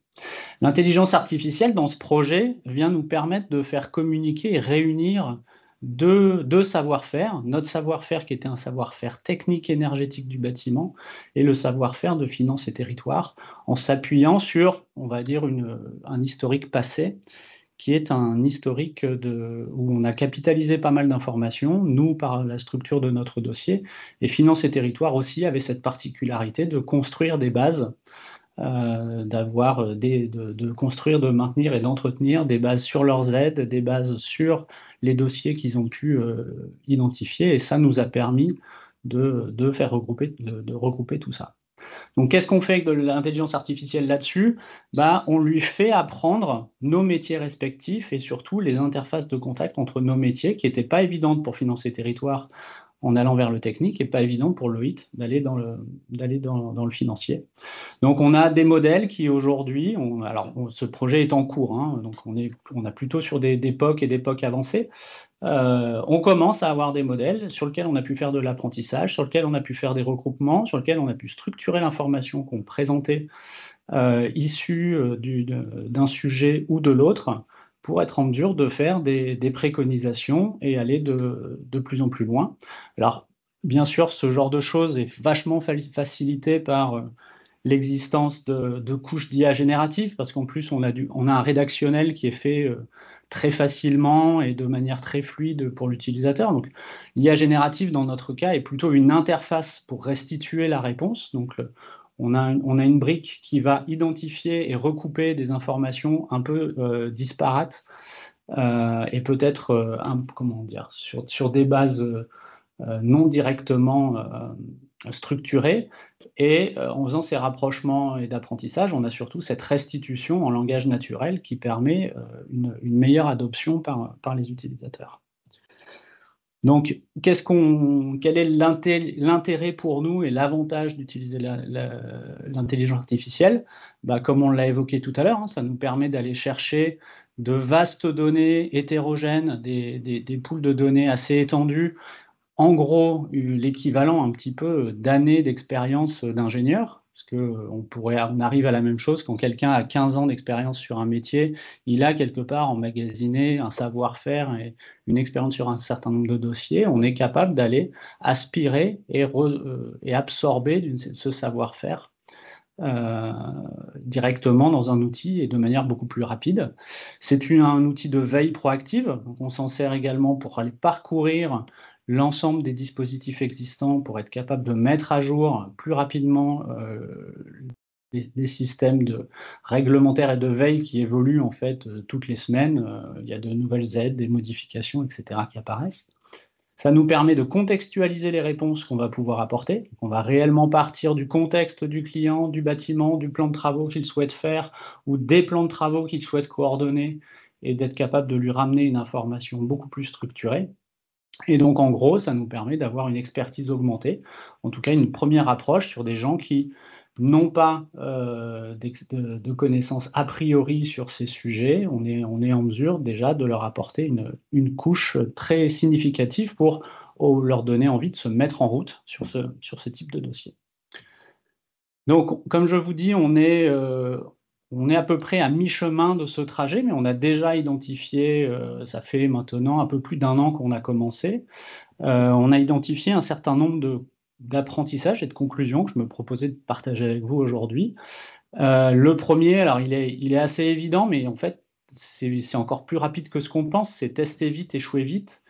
S5: L'intelligence artificielle dans ce projet vient nous permettre de faire communiquer et réunir deux savoir-faire, notre savoir-faire qui était un savoir-faire technique énergétique du bâtiment et le savoir-faire de Finance et Territoires, en s'appuyant sur, on va dire, un historique passé qui est un historique où on a capitalisé pas mal d'informations, nous, par la structure de notre dossier, et Finance et Territoires aussi avait cette particularité de construire des bases de construire, de maintenir et d'entretenir des bases sur leurs aides, des bases sur les dossiers qu'ils ont pu identifier, et ça nous a permis de regrouper tout ça. Donc, qu'est-ce qu'on fait avec de l'intelligence artificielle là-dessus? On lui fait apprendre nos métiers respectifs et surtout les interfaces de contact entre nos métiers qui n'étaient pas évidentes pour Finances et Territoires en allant vers le technique et pas évident pour Loït d'aller dans le financier. Donc, on a des modèles qui aujourd'hui, ce projet est en cours, hein, donc on a plutôt sur des POC et des POC avancés. On commence à avoir des modèles sur lesquels on a pu faire de l'apprentissage, sur lesquels on a pu faire des regroupements, sur lesquels on a pu structurer l'information qu'on présentait issue d'un sujet ou de l'autre pour être en mesure de faire des préconisations et aller de plus en plus loin. Alors, bien sûr, ce genre de choses est vachement facilité par l'existence de couches d'IA génératives, parce qu'en plus, on a un rédactionnel qui est fait très facilement et de manière très fluide pour l'utilisateur. Donc, l'IA générative, dans notre cas, est plutôt une interface pour restituer la réponse. Donc, on a une brique qui va identifier et recouper des informations un peu disparates et peut-être, sur des bases non directement structurées. Et en faisant ces rapprochements et d'apprentissage, on a surtout cette restitution en langage naturel qui permet une meilleure adoption par les utilisateurs. Donc, quel est l'intérêt pour nous et l'avantage d'utiliser l'intelligence artificielle? Comme on l'a évoqué tout à l'heure, hein, ça nous permet d'aller chercher de vastes données hétérogènes, des poules de données assez étendues, en gros l'équivalent un petit peu d'années d'expérience d'ingénieur, parce qu'on arrive à la même chose quand quelqu'un a 15 ans d'expérience sur un métier, il a quelque part emmagasiné un savoir-faire et une expérience sur un certain nombre de dossiers, on est capable d'aller aspirer et absorber ce savoir-faire directement dans un outil et de manière beaucoup plus rapide. C'est un outil de veille proactive, donc on s'en sert également pour aller parcourir l'ensemble des dispositifs existants pour être capable de mettre à jour plus rapidement des systèmes réglementaires et de veille qui évoluent en fait toutes les semaines. Il y a de nouvelles aides, des modifications, etc. qui apparaissent. Ça nous permet de contextualiser les réponses qu'on va pouvoir apporter. On va réellement partir du contexte du client, du bâtiment, du plan de travaux qu'il souhaite faire ou des plans de travaux qu'il souhaite coordonner et d'être capable de lui ramener une information beaucoup plus structurée. Et donc, en gros, ça nous permet d'avoir une expertise augmentée, en tout cas une première approche sur des gens qui n'ont pas de connaissances a priori sur ces sujets. On est en mesure déjà de leur apporter une couche très significative pour leur donner envie de se mettre en route sur ce type de dossier. Donc, comme je vous dis, on est à peu près à mi-chemin de ce trajet, mais on a déjà identifié, ça fait maintenant un peu plus d'1 an qu'on a commencé, on a identifié un certain nombre d'apprentissages et de conclusions que je me proposais de partager avec vous aujourd'hui. Le premier, alors il est assez évident, mais en fait, c'est encore plus rapide que ce qu'on pense, c'est tester vite, échouer vite.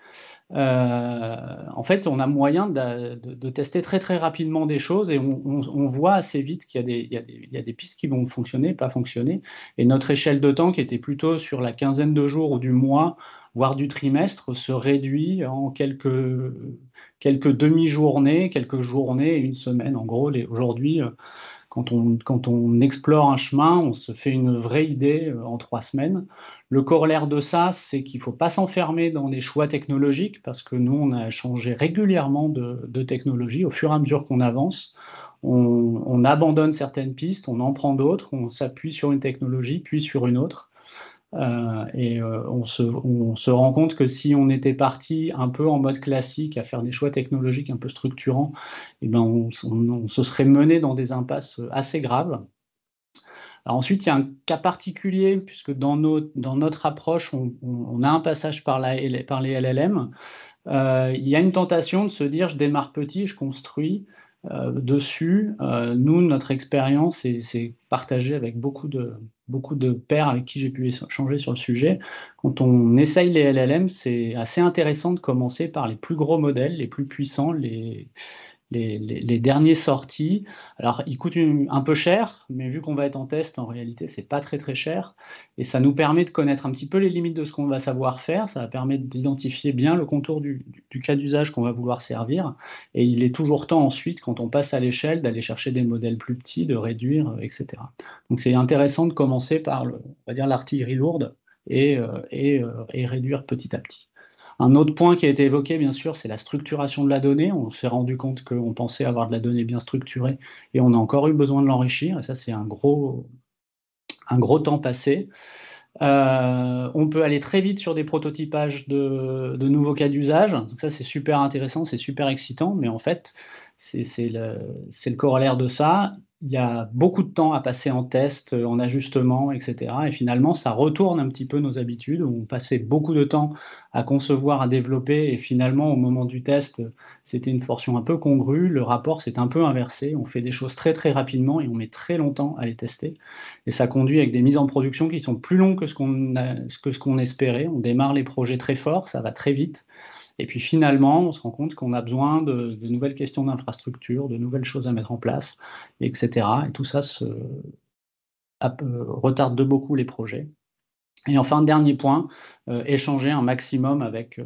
S5: En fait, on a moyen de tester très très rapidement des choses et on voit assez vite qu'il y a des pistes qui vont fonctionner, pas fonctionner. Et notre échelle de temps, qui était plutôt sur la quinzaine de jours ou du mois, voire du trimestre, se réduit en quelques demi-journées, quelques journées et une semaine. En gros, aujourd'hui, quand on explore un chemin, on se fait une vraie idée en 3 semaines. Le corollaire de ça, c'est qu'il ne faut pas s'enfermer dans des choix technologiques, parce que nous, on a changé régulièrement de technologie. Au fur et à mesure qu'on avance, on abandonne certaines pistes, on en prend d'autres, on s'appuie sur une technologie, puis sur une autre. On se rend compte que si on était parti un peu en mode classique à faire des choix technologiques un peu structurants, on se serait mené dans des impasses assez graves. Alors ensuite, il y a un cas particulier, puisque dans notre approche, on a un passage par les LLM. Il y a une tentation de se dire, je démarre petit, je construis dessus. Nous, notre expérience, c'est partagé avec beaucoup de pairs avec qui j'ai pu échanger sur le sujet. Quand on essaye les LLM, c'est assez intéressant de commencer par les plus gros modèles, les plus puissants, les derniers sortis. Alors, ils coûtent un peu cher, mais vu qu'on va être en test, en réalité, c'est pas très très cher. Et ça nous permet de connaître un petit peu les limites de ce qu'on va savoir faire. Ça va permettre d'identifier bien le contour du cas d'usage qu'on va vouloir servir. Et il est toujours temps ensuite, quand on passe à l'échelle, d'aller chercher des modèles plus petits, de réduire, etc. Donc, c'est intéressant de commencer par, on va dire, l'artillerie lourde et réduire petit à petit. Un autre point qui a été évoqué, bien sûr, c'est la structuration de la donnée. On s'est rendu compte qu'on pensait avoir de la donnée bien structurée et on a encore eu besoin de l'enrichir. Et ça, c'est un gros temps passé. On peut aller très vite sur des prototypages de nouveaux cas d'usage. Donc ça, c'est super intéressant, c'est super excitant. Mais en fait, c'est le corollaire de ça. Il y a beaucoup de temps à passer en test, en ajustement, etc. Et finalement, ça retourne un petit peu nos habitudes. On passait beaucoup de temps à concevoir, à développer. Et finalement, au moment du test, c'était une portion un peu congrue. Le rapport s'est un peu inversé. On fait des choses très, très rapidement et on met très longtemps à les tester. Et ça conduit avec des mises en production qui sont plus longues que ce qu'on espérait. On démarre les projets très fort, ça va très vite. Et puis finalement, on se rend compte qu'on a besoin de nouvelles questions d'infrastructure, de nouvelles choses à mettre en place, etc. Et tout ça retarde de beaucoup les projets. Et enfin, dernier point, échanger un maximum avec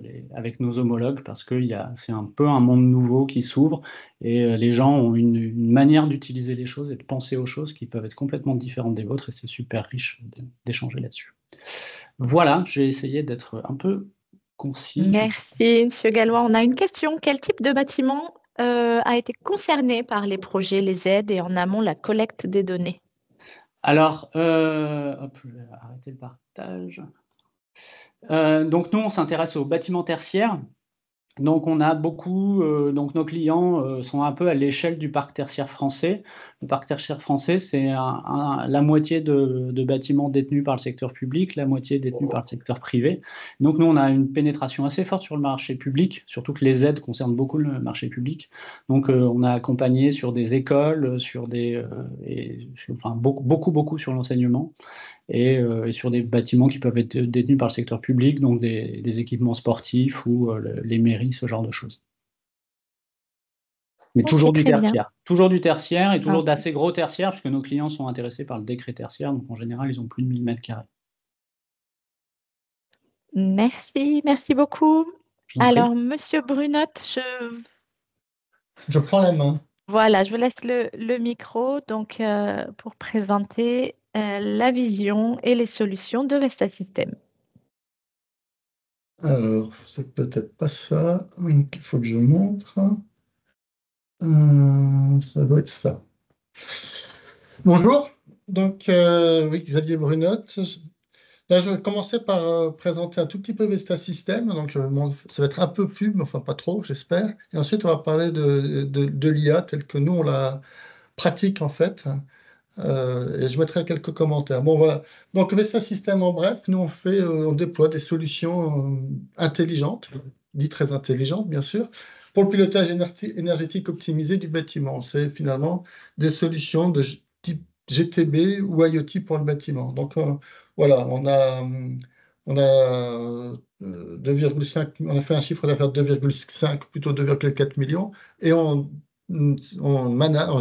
S5: nos homologues parce que c'est un peu un monde nouveau qui s'ouvre et les gens ont une manière d'utiliser les choses et de penser aux choses qui peuvent être complètement différentes des vôtres et c'est super riche d'échanger là-dessus. Voilà, j'ai essayé d'être un peu concis.
S1: Merci, M. Gallois. On a une question. Quel type de bâtiment a été concerné par les projets, les aides et en amont la collecte des données?
S5: Alors, hop, je vais arrêter le partage. Donc nous, on s'intéresse aux bâtiments tertiaires. Donc on a beaucoup, donc nos clients sont un peu à l'échelle du parc tertiaire français. Le parc tertiaire français, c'est la moitié de bâtiments détenus par le secteur public, la moitié détenus par le secteur privé. Donc nous, on a une pénétration assez forte sur le marché public, surtout que les aides concernent beaucoup le marché public. Donc on a accompagné sur des écoles, beaucoup sur l'enseignement. Et sur des bâtiments qui peuvent être détenus par le secteur public, donc des équipements sportifs ou les mairies, ce genre de choses. Mais toujours du tertiaire. Toujours du tertiaire et toujours d'assez gros tertiaire, puisque nos clients sont intéressés par le décret tertiaire, donc en général, ils ont plus de 1000 mètres carrés.
S1: Merci beaucoup. Alors, Monsieur Brunotte,
S4: je prends la main.
S1: Voilà, je vous laisse le micro donc, pour présenter la vision et les solutions de Vestas System.
S4: Alors, c'est peut-être pas ça qu'il faut que je montre. Ça doit être ça. Bonjour, donc oui, Xavier Brunotte. Là, je vais commencer par présenter un tout petit peu Vestas System. Donc, ça va être un peu pub, mais enfin pas trop, j'espère. Et ensuite, on va parler de l'IA telle que nous, on la pratique en fait. Et je mettrai quelques commentaires. Bon, voilà. Donc, Vestas System, en bref, nous, on déploie des solutions intelligentes, dites très intelligentes, bien sûr, pour le pilotage énergétique optimisé du bâtiment. C'est finalement des solutions de type GTB ou IoT pour le bâtiment. Donc, voilà, on a 2,5, on a fait un chiffre d'affaires de 2,5, plutôt 2,4 millions, et on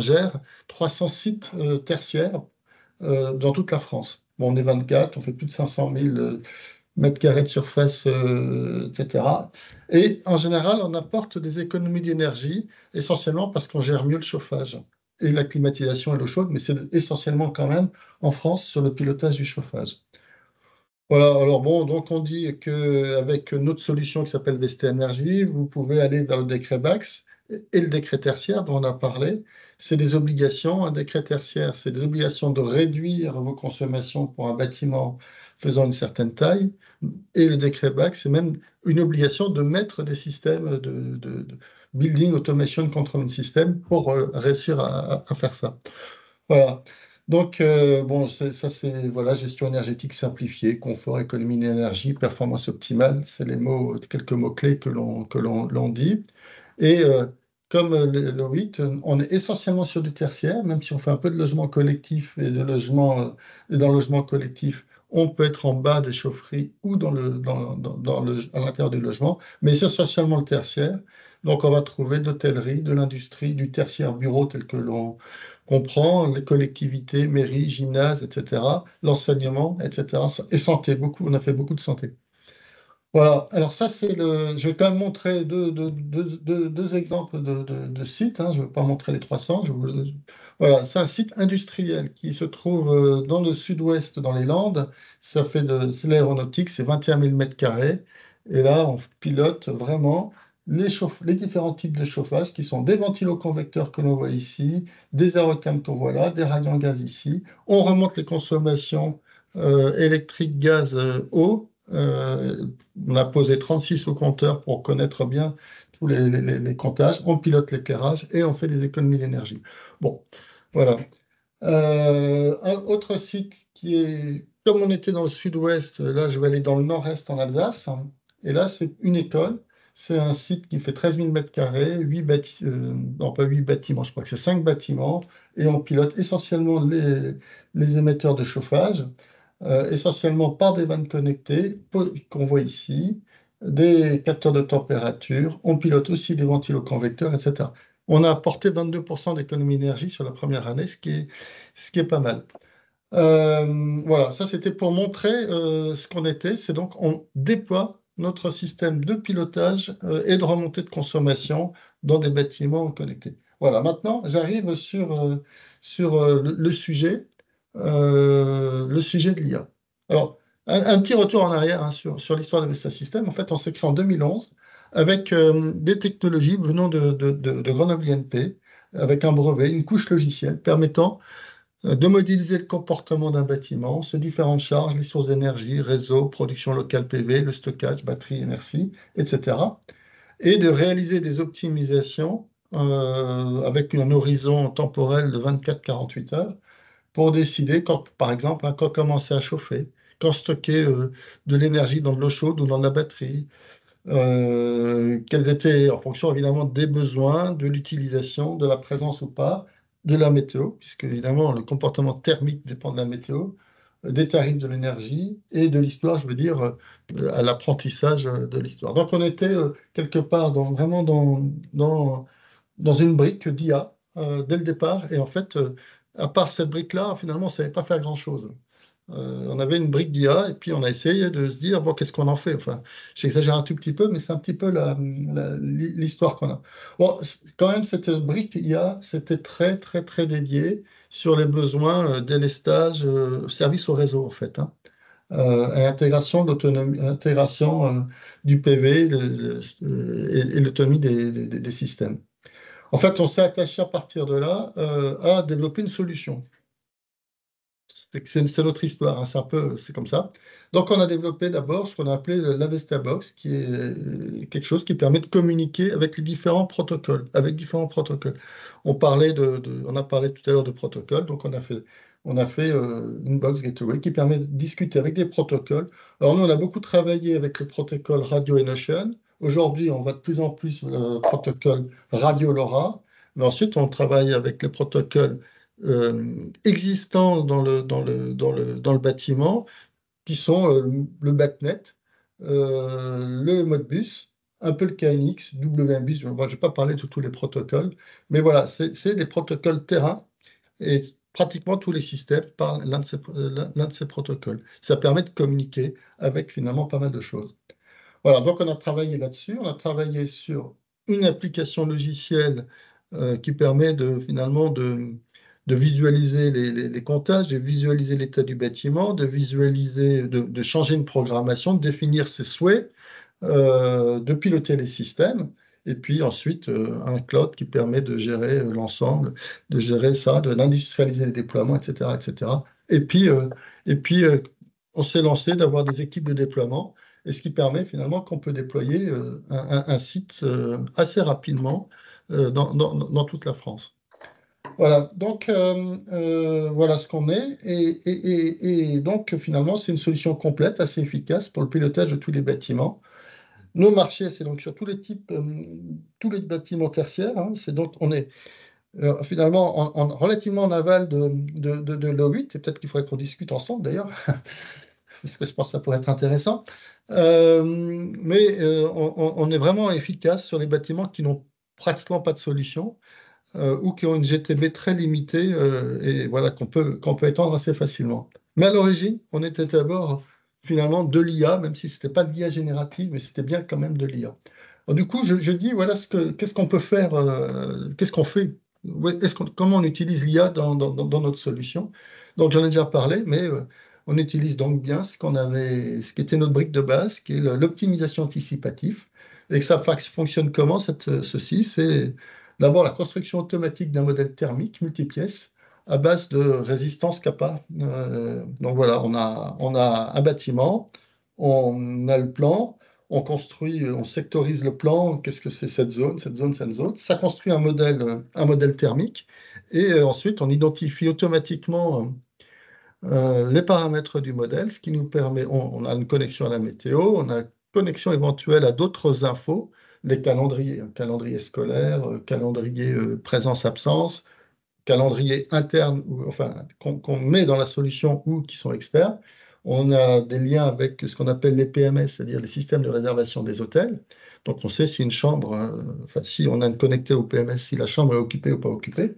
S4: gère 300 sites tertiaires dans toute la France. Bon, on est 24, on fait plus de 500 000 mètres carrés de surface, etc. Et en général, on apporte des économies d'énergie, essentiellement parce qu'on gère mieux le chauffage et la climatisation et l'eau chaude, mais c'est essentiellement quand même en France sur le pilotage du chauffage. Voilà, alors bon, donc on dit qu'avec notre solution qui s'appelle Vestas Énergie, vous pouvez aller vers le décret BACS et le décret tertiaire dont on a parlé. C'est des obligations, un décret tertiaire, c'est des obligations de réduire vos consommations pour un bâtiment faisant une certaine taille. Et le décret BACS, c'est même une obligation de mettre des systèmes de Building Automation Control System pour réussir à faire ça. Voilà. Donc, bon, ça, c'est voilà, gestion énergétique simplifiée, confort, économie d'énergie, performance optimale. C'est quelques mots-clés que l'on dit. Et comme le 8, on est essentiellement sur du tertiaire, même si on fait un peu de logement collectif et dans le logement collectif, On peut être en bas des chaufferies ou à l'intérieur du logement, mais c'est essentiellement le tertiaire. Donc, on va trouver de l'hôtellerie, de l'industrie, du tertiaire bureau tel que l'on comprend, les collectivités, mairies, gymnases, etc., l'enseignement, etc., et santé, beaucoup, on a fait beaucoup de santé. Voilà, alors ça, je vais quand même montrer deux exemples de sites, hein. Je ne vais pas montrer les 300. Voilà, c'est un site industriel qui se trouve dans le sud-ouest, dans les Landes. C'est l'aéronautique, c'est 21 000 mètres carrés. Et là, on pilote vraiment les différents types de chauffage qui sont des ventiloconvecteurs que l'on voit ici, des aérothermes qu'on voit là, des radiants gaz ici. On remonte les consommations électriques, gaz, eau. On a posé 36 au compteur pour connaître bien tous les comptages. On pilote l'éclairage et on fait des économies d'énergie. Bon, voilà. Un autre site qui est, comme on était dans le sud-ouest, là je vais aller dans le nord-est en Alsace. Et là, c'est une école. C'est un site qui fait 13 000 mètres carrés, 8 non pas 8 bâtiments, je crois que c'est 5 bâtiments. Et on pilote essentiellement les émetteurs de chauffage. Essentiellement par des vannes connectées qu'on voit ici, des capteurs de température, on pilote aussi des ventiloconvecteurs, etc. On a apporté 22% d'économie d'énergie sur la première année, ce qui est pas mal. Voilà, ça c'était pour montrer ce qu'on était. C'est donc on déploie notre système de pilotage et de remontée de consommation dans des bâtiments connectés. Voilà, maintenant j'arrive sur le sujet de l'IA. Alors, un petit retour en arrière, hein, sur l'histoire de Vestas System. En fait, on s'est créé en 2011 avec des technologies venant de Grenoble INP, avec un brevet, une couche logicielle permettant de modéliser le comportement d'un bâtiment, ses différentes charges, les sources d'énergie, réseau, production locale PV, le stockage, batterie, énergie, etc. Et de réaliser des optimisations avec un horizon temporel de 24-48 heures pour décider quand, par exemple, quand commencer à chauffer, quand stocker de l'énergie dans de l'eau chaude ou dans de la batterie, quels étaient, en fonction évidemment des besoins, de l'utilisation, de la présence ou pas, de la météo, puisque évidemment le comportement thermique dépend de la météo, des tarifs de l'énergie et de l'histoire, je veux dire, à l'apprentissage de l'histoire. Donc on était quelque part vraiment dans une brique d'IA dès le départ. Et en fait, à part cette brique-là, finalement, on ne savait pas faire grand-chose. On avait une brique d'IA et puis on a essayé de se dire, bon, qu'est-ce qu'on en fait? Enfin, j'exagère un tout petit peu, mais c'est un petit peu l'histoire qu'on a. Bon, quand même, cette brique IA, c'était très, très, très dédié sur les besoins délestage, service au réseau, en fait, hein. Et intégration d'autonomie, intégration du PV et l'autonomie des systèmes. En fait, on s'est attaché à partir de là à développer une solution. C'est notre histoire, hein, c'est comme ça. Donc, on a développé d'abord ce qu'on a appelé l'Avesta Box, qui est quelque chose qui permet de communiquer avec les différents protocoles, On a parlé tout à l'heure de protocoles, donc on a fait une box gateway qui permet de discuter avec des protocoles. Alors, nous, on a beaucoup travaillé avec le protocole Radio Notion. Aujourd'hui, on va de plus en plus le protocole Radio LoRa, mais ensuite, on travaille avec les protocoles existants dans le bâtiment, qui sont le BACnet, le Modbus, un peu le KNX, WMBus. Je ne vais pas parler de tous les protocoles, mais voilà, c'est des protocoles terrain et pratiquement tous les systèmes parlent l'un de ces protocoles. Ça permet de communiquer avec finalement pas mal de choses. Voilà, donc on a travaillé là-dessus, on a travaillé sur une application logicielle qui permet finalement de visualiser les comptages, de visualiser l'état du bâtiment, de visualiser, de changer une programmation, de définir ses souhaits, de piloter les systèmes, et puis ensuite un cloud qui permet de gérer l'ensemble, de gérer ça, d'industrialiser les déploiements, etc., etc. Et puis on s'est lancé d'avoir des équipes de déploiement, et ce qui permet finalement qu'on peut déployer un site assez rapidement dans toute la France. Voilà, donc voilà ce qu'on est. Et donc finalement, c'est une solution complète, assez efficace pour le pilotage de tous les bâtiments. Nos marchés, c'est donc sur tous les types, tous les bâtiments tertiaires, hein. C'est donc, on est finalement relativement en aval de l'O8, et peut-être qu'il faudrait qu'on discute ensemble d'ailleurs. parce que je pense que ça pourrait être intéressant. Mais on est vraiment efficace sur les bâtiments qui n'ont pratiquement pas de solution ou qui ont une GTB très limitée et voilà, qu'on peut étendre assez facilement. Mais à l'origine, on était d'abord finalement de l'IA, même si ce n'était pas de l'IA générative, mais c'était bien quand même de l'IA. Du coup, je dis, voilà qu'est-ce qu'on peut faire, qu'est-ce qu'on fait, comment on utilise l'IA dans notre solution. Donc, j'en ai déjà parlé, mais on utilise donc bien ce qui était notre brique de base, qui est l'optimisation anticipative. Et que ça fonctionne comment, ceci? C'est d'abord la construction automatique d'un modèle thermique multipièce à base de résistance kappa. Donc voilà, on a un bâtiment, on a le plan, on construit, on sectorise le plan, qu'est-ce que c'est cette zone, cette zone, cette zone. Ça construit un modèle thermique et ensuite on identifie automatiquement les paramètres du modèle, ce qui nous permet, on a une connexion à la météo, on a une connexion éventuelle à d'autres infos, les calendriers, calendrier scolaire, calendrier présence-absence, calendrier interne, enfin, qu'on met dans la solution ou qui sont externes. On a des liens avec ce qu'on appelle les PMS, c'est-à-dire les systèmes de réservation des hôtels. Donc, on sait si une chambre, enfin, si on a une connecté au PMS, si la chambre est occupée ou pas occupée.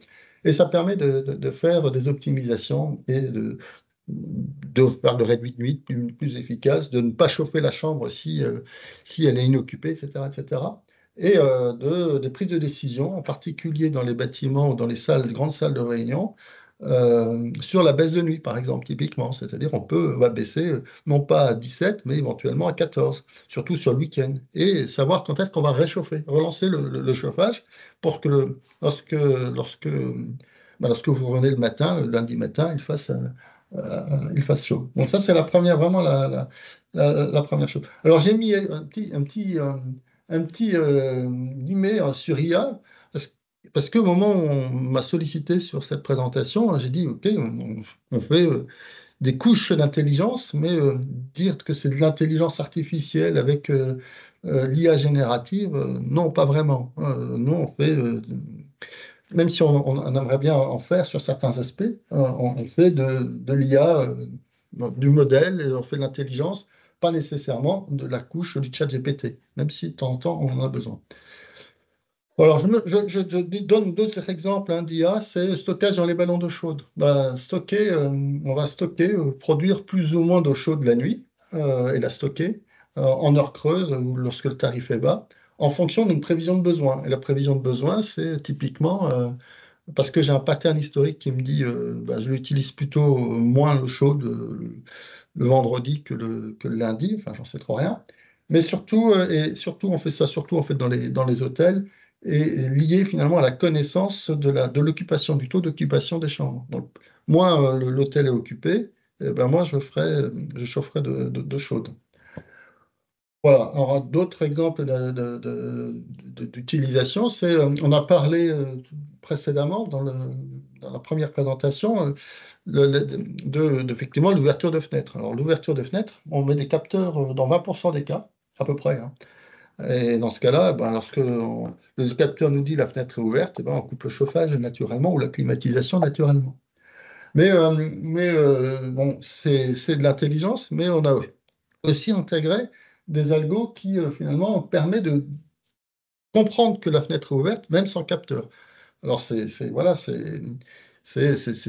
S4: Et ça permet de faire des optimisations et de faire le réduit de nuit plus efficace, de ne pas chauffer la chambre si elle est inoccupée, etc., etc. Et des prises de décision, en particulier dans les bâtiments ou dans les grandes salles de réunion, sur la baisse de nuit, par exemple, typiquement. C'est-à-dire on va baisser non pas à 17, mais éventuellement à 14, surtout sur le week-end. Et savoir quand est-ce qu'on va réchauffer, relancer le chauffage pour que lorsque vous revenez le matin, le lundi matin, il fasse chaud. Donc ça, c'est vraiment la première chose. Alors j'ai mis un petit guillemet sur IA, parce qu'au moment où on m'a sollicité sur cette présentation, j'ai dit, OK, on fait des couches d'intelligence, mais dire que c'est de l'intelligence artificielle avec l'IA générative, non, pas vraiment. Nous, on fait, même si on aimerait bien en faire sur certains aspects, on fait de l'IA, du modèle, et on fait de l'intelligence, pas nécessairement de la couche du chat GPT, même si de temps en temps, on en a besoin. Alors, je donne d'autres exemples d'IA, c'est stockage dans les ballons d'eau chaude. On va stocker, produire plus ou moins d'eau chaude la nuit et la stocker en heure creuse ou lorsque le tarif est bas, en fonction d'une prévision de besoin. Et la prévision de besoin, c'est typiquement parce que j'ai un pattern historique qui me dit je l'utilise plutôt moins l'eau chaude le vendredi que le lundi, enfin, j'en sais trop rien. Mais surtout, on fait ça surtout en fait dans les hôtels et lié finalement à la connaissance de l'occupation, du taux d'occupation des chambres. Donc, moins l'hôtel est occupé, moi je chaufferai de chaude. Voilà. Alors, d'autres exemples d'utilisation, on a parlé précédemment dans la première présentation effectivement l'ouverture de fenêtres. Alors, l'ouverture de fenêtres, on met des capteurs dans 20% des cas, à peu près, hein. Et dans ce cas-là, lorsque le capteur nous dit la fenêtre est ouverte, on coupe le chauffage naturellement ou la climatisation naturellement. Mais bon, c'est de l'intelligence, mais on a aussi intégré des algos qui finalement permet de comprendre que la fenêtre est ouverte, même sans capteur. Alors c'est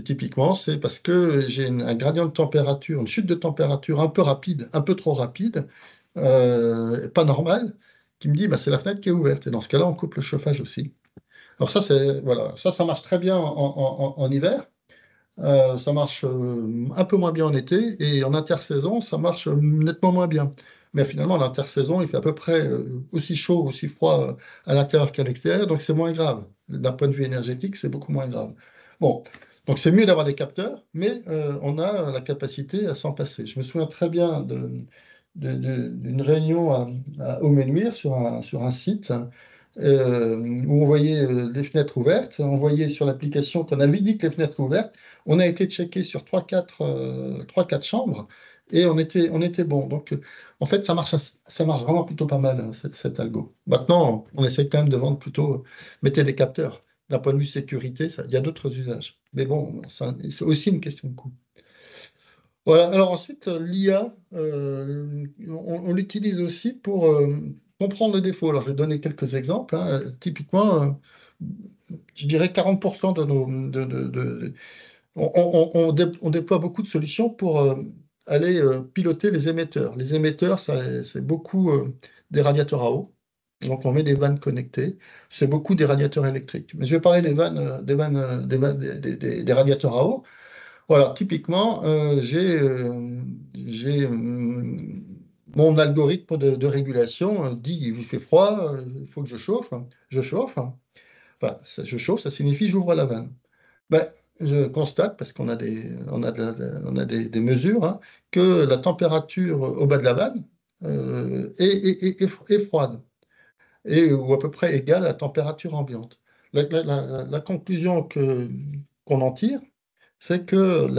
S4: typiquement, c'est parce que j'ai un gradient de température, une chute de température un peu rapide, un peu trop rapide, pas normal, qui me dit c'est la fenêtre qui est ouverte. Et dans ce cas-là, on coupe le chauffage aussi. Alors ça marche très bien en hiver. Ça marche un peu moins bien en été et en intersaison, ça marche nettement moins bien. Mais finalement, en intersaison, il fait à peu près aussi chaud, aussi froid à l'intérieur qu'à l'extérieur, donc c'est moins grave. D'un point de vue énergétique, c'est beaucoup moins grave. Bon, donc c'est mieux d'avoir des capteurs, mais on a la capacité à s'en passer. Je me souviens très bien d'une réunion à Aumeinemuir sur un site où on voyait les fenêtres ouvertes, on voyait sur l'application qu'on avait dit que les fenêtres ouvertes. On a été checké sur 3-4 chambres et on était bon. Donc, en fait, ça marche vraiment plutôt pas mal, cet algo. Maintenant, on essaie quand même de vendre plutôt, mettez des capteurs. D'un point de vue sécurité, il y a d'autres usages. Mais bon, c'est aussi une question de coût. Voilà. Alors ensuite, l'IA, on l'utilise aussi pour comprendre le défaut. Alors je vais donner quelques exemples, hein. Typiquement, je dirais 40% de nos, on déploie beaucoup de solutions pour aller piloter les émetteurs. Les émetteurs, c'est beaucoup des radiateurs à eau. Donc, on met des vannes connectées. C'est beaucoup des radiateurs électriques. Mais je vais parler des vannes, des radiateurs à eau. Voilà, typiquement, j'ai mon algorithme de régulation dit il fait froid, il faut que je chauffe. Je chauffe. Enfin, je chauffe, ça signifie j'ouvre la vanne. Ben, je constate, parce qu'on a des mesures, hein, que la température au bas de la vanne est froide, ou à peu près égale à la température ambiante. La conclusion qu'on en tire, c'est que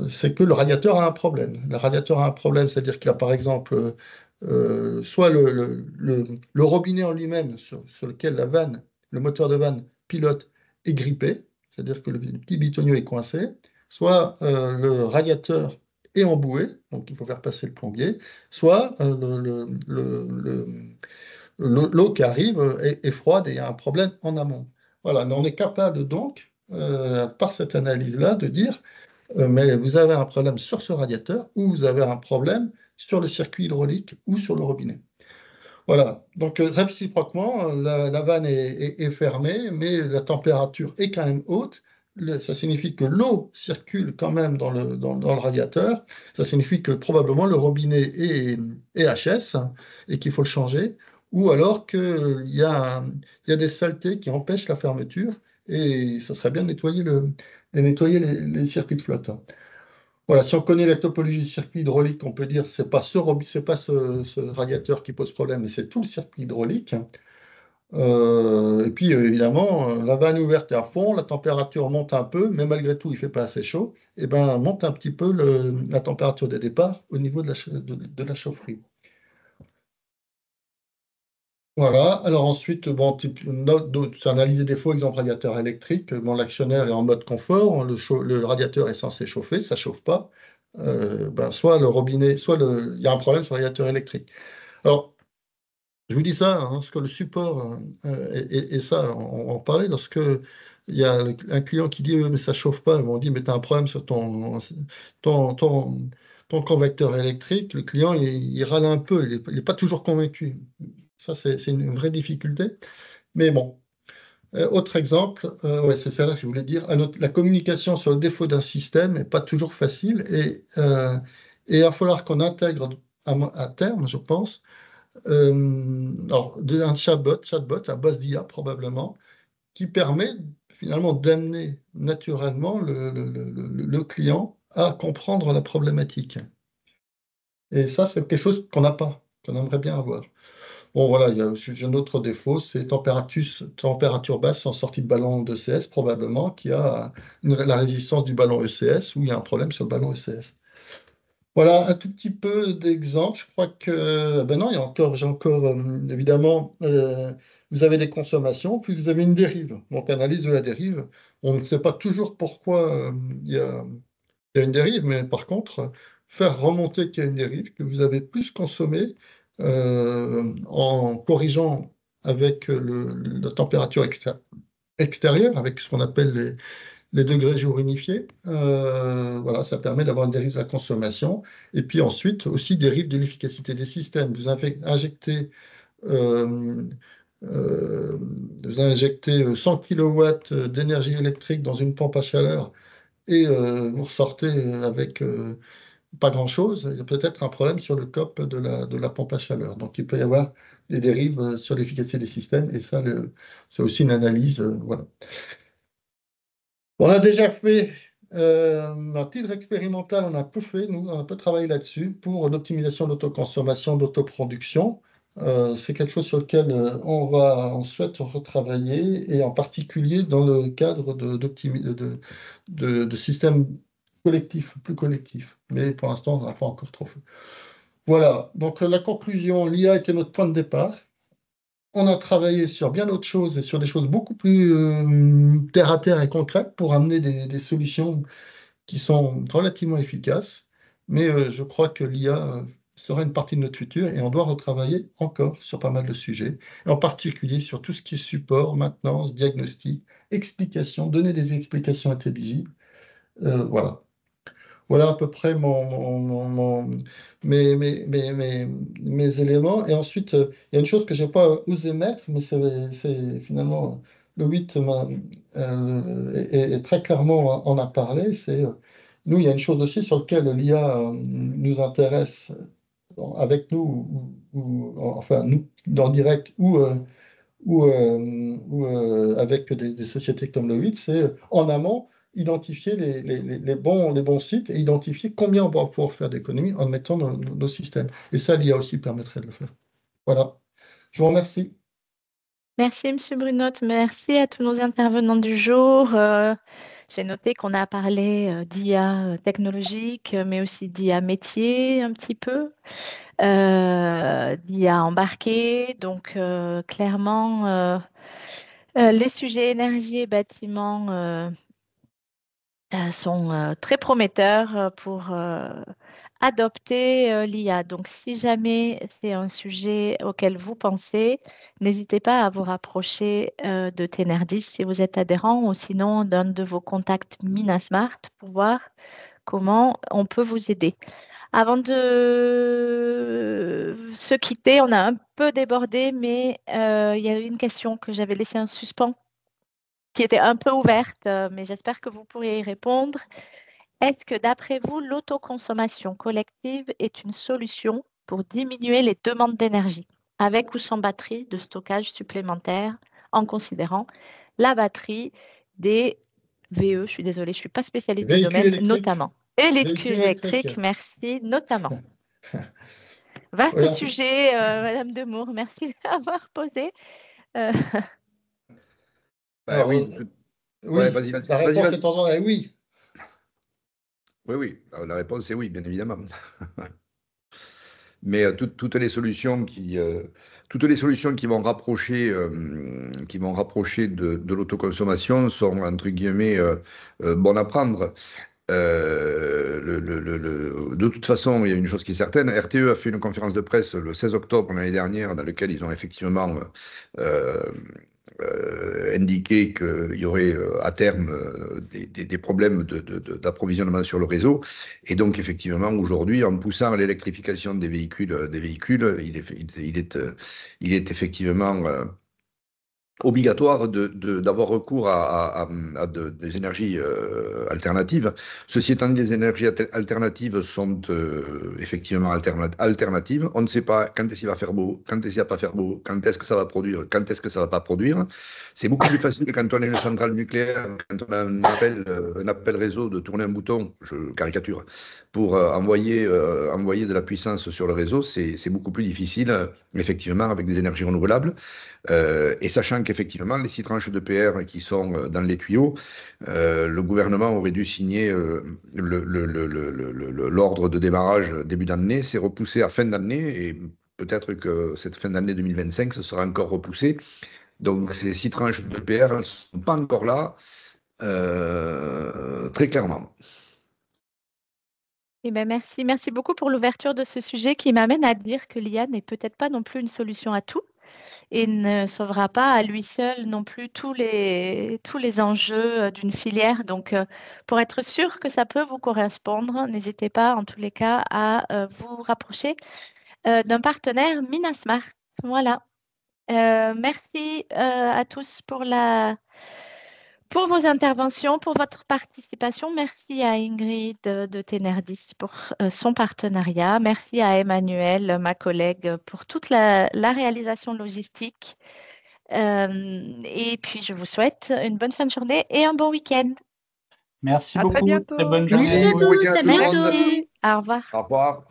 S4: c'est que le radiateur a un problème. Le radiateur a un problème, c'est-à-dire qu'il a par exemple soit le robinet en lui-même sur lequel la vanne, le moteur de vanne pilote est grippé, c'est-à-dire que le petit bitonio est coincé, soit le radiateur est emboué, donc il faut faire passer le plombier, soit l'eau qui arrive est froide et il y a un problème en amont. Voilà, mais on est capable donc, par cette analyse-là, de dire mais vous avez un problème sur ce radiateur ou vous avez un problème sur le circuit hydraulique ou sur le robinet. Voilà, donc réciproquement, la vanne est fermée, mais la température est quand même haute. Ça signifie que l'eau circule quand même dans le radiateur. Ça signifie que probablement le robinet est HS et qu'il faut le changer. Ou alors qu'il y a des saletés qui empêchent la fermeture et ça serait bien de nettoyer les circuits de flotte. Voilà, si on connaît la topologie du circuit hydraulique, on peut dire que ce n'est pas ce radiateur qui pose problème, mais c'est tout le circuit hydraulique. Et puis évidemment, la vanne ouverte est à fond, la température monte un peu, mais malgré tout, il ne fait pas assez chaud, et ben monte un petit peu la température de départ au niveau de la chaufferie. Voilà, alors ensuite, bon, c'est analyser des défauts, exemple radiateur électrique. Bon, l'actionnaire est en mode confort, le radiateur est censé chauffer, ça ne chauffe pas. Ben, soit le robinet, il y a un problème sur le radiateur électrique. Alors, je vous dis ça, hein, parce que le support, et ça, on en parlait, lorsque il y a un client qui dit mais ça ne chauffe pas, on dit mais tu as un problème sur ton, ton, ton convecteur électrique, le client il râle un peu, il n'est pas toujours convaincu. Ça, c'est une vraie difficulté. Mais bon, autre exemple, ouais, c'est ça là que je voulais dire. La communication sur le défaut d'un système n'est pas toujours facile et il va falloir qu'on intègre à terme, je pense, alors, un chatbot à base d'IA probablement, qui permet finalement d'amener naturellement le client à comprendre la problématique. Et ça, c'est quelque chose qu'on n'a pas, qu'on aimerait bien avoir. Bon, voilà, j'ai un autre défaut, c'est température basse en sortie de ballon d'ECS, probablement, qui a la résistance du ballon ECS, où il y a un problème sur le ballon ECS. Voilà un tout petit peu d'exemples. Je crois que, ben non, j'ai encore, évidemment, vous avez des consommations, puis vous avez une dérive. Donc, analyse de la dérive. On ne sait pas toujours pourquoi il y a une dérive, mais par contre, faire remonter qu'il y a une dérive, que vous avez plus consommé en corrigeant avec la température extérieure, avec ce qu'on appelle les degrés jour unifiés. Voilà, ça permet d'avoir une dérive de la consommation. Et puis ensuite, aussi dérive de l'efficacité des systèmes. Euh, vous injectez 100 kW d'énergie électrique dans une pompe à chaleur et vous ressortez avec pas grand-chose. Il y a peut-être un problème sur le COP de la pompe à chaleur. Donc il peut y avoir des dérives sur l'efficacité des systèmes et ça, c'est aussi une analyse. Voilà. On a déjà fait un titre expérimental, on a peu fait, nous, on a peu travaillé là-dessus pour l'optimisation de l'autoconsommation, de l'autoproduction. C'est quelque chose sur lequel on souhaite retravailler et en particulier dans le cadre de systèmes collectifs, plus collectifs. Mais pour l'instant, on n'a pas encore trop fait. Voilà, donc la conclusion, l'IA était notre point de départ. On a travaillé sur bien d'autres choses et sur des choses beaucoup plus terre à terre et concrètes pour amener des solutions qui sont relativement efficaces, mais je crois que l'IA sera une partie de notre futur et on doit retravailler encore sur pas mal de sujets, en particulier sur tout ce qui est support, maintenance, diagnostic, explication, donner des explications intelligibles. Voilà. Voilà à peu près mes éléments. Et ensuite, il y a une chose que je n'ai pas osé mettre, mais c'est finalement le 8 et très clairement en a parlé. C'est nous, il y a une chose aussi sur laquelle l'IA nous intéresse avec nous, enfin nous, en direct ou avec des sociétés comme le 8, c'est en amont identifier les bons sites et identifier combien on va pouvoir faire d'économies en mettant nos systèmes. Et ça, l'IA aussi permettrait de le faire. Voilà. Je vous remercie.
S1: Merci, M. Brunot. Merci à tous nos intervenants du jour. J'ai noté qu'on a parlé d'IA technologique, mais aussi d'IA métier un petit peu, d'IA embarqué. Donc, clairement, les sujets énergie et bâtiment sont très prometteurs pour adopter l'IA. Donc, si jamais c'est un sujet auquel vous pensez, n'hésitez pas à vous rapprocher de Tenerdis si vous êtes adhérent ou sinon d'un de vos contacts Minasmart pour voir comment on peut vous aider. Avant de se quitter, on a un peu débordé, mais il y a eu une question que j'avais laissée en suspens qui était un peu ouverte, mais j'espère que vous pourriez y répondre. Est-ce que, d'après vous, l'autoconsommation collective est une solution pour diminuer les demandes d'énergie, avec ou sans batterie de stockage supplémentaire, en considérant la batterie des VE, je suis désolée, je ne suis pas spécialiste du
S4: Véhicules
S1: domaine,
S4: électriques.
S1: notamment. Et les
S4: Véhicules
S1: véhicules électriques, merci, notamment. Vaste
S4: Oui,
S1: sujet, Madame Demour, merci d'avoir posé.
S3: Ben
S4: alors,
S3: oui, ouais,
S4: oui, la réponse est en oui.
S3: Oui, oui, la réponse est oui, bien évidemment. Mais toutes les solutions qui vont rapprocher, de l'autoconsommation sont, entre guillemets, bonnes à prendre. De toute façon, il y a une chose qui est certaine, RTE a fait une conférence de presse le 16 octobre l'année dernière dans laquelle ils ont effectivement indiqué qu'il y aurait à terme des problèmes d'approvisionnement sur le réseau. Et donc, effectivement, aujourd'hui, en poussant l'électrification des véhicules, il est effectivement obligatoire d'avoir recours à des énergies alternatives. Ceci étant dit, les énergies alternatives sont effectivement alternatives. On ne sait pas quand est-ce qu'il va faire beau, quand est-ce qu'il va pas faire beau, quand est-ce que ça va produire, quand est-ce que ça va pas produire. C'est beaucoup plus facile quand on a une centrale nucléaire, quand on a un appel réseau de tourner un bouton, je caricature, pour envoyer de la puissance sur le réseau. C'est beaucoup plus difficile, effectivement, avec des énergies renouvelables. Et sachant qu'effectivement, les 6 tranches d'EPR qui sont dans les tuyaux, le gouvernement aurait dû signer l'ordre de démarrage début d'année, c'est repoussé à fin d'année, et peut-être que cette fin d'année 2025, ce sera encore repoussé. Donc ces 6 tranches d'EPR ne sont pas encore là, très clairement.
S1: Eh ben merci beaucoup pour l'ouverture de ce sujet qui m'amène à dire que l'IA n'est peut-être pas non plus une solution à tout et ne sauvera pas à lui seul non plus tous les enjeux d'une filière. Donc, pour être sûr que ça peut vous correspondre, n'hésitez pas en tous les cas à vous rapprocher d'un partenaire Minasmart. Voilà. Merci à tous pour vos interventions, pour votre participation. Merci à Ingrid de Tenerdis pour son partenariat. Merci à Emmanuel, ma collègue, pour toute la réalisation logistique. Et puis, je vous souhaite une bonne fin de journée et un bon week-end.
S5: Merci
S2: À très
S5: beaucoup.
S2: bientôt.
S5: Très bonne
S1: Merci
S5: journée.
S1: à
S3: Bon
S1: tous.
S3: week-end à
S1: À
S3: tout le monde.
S1: merci. Au revoir.
S3: Au revoir.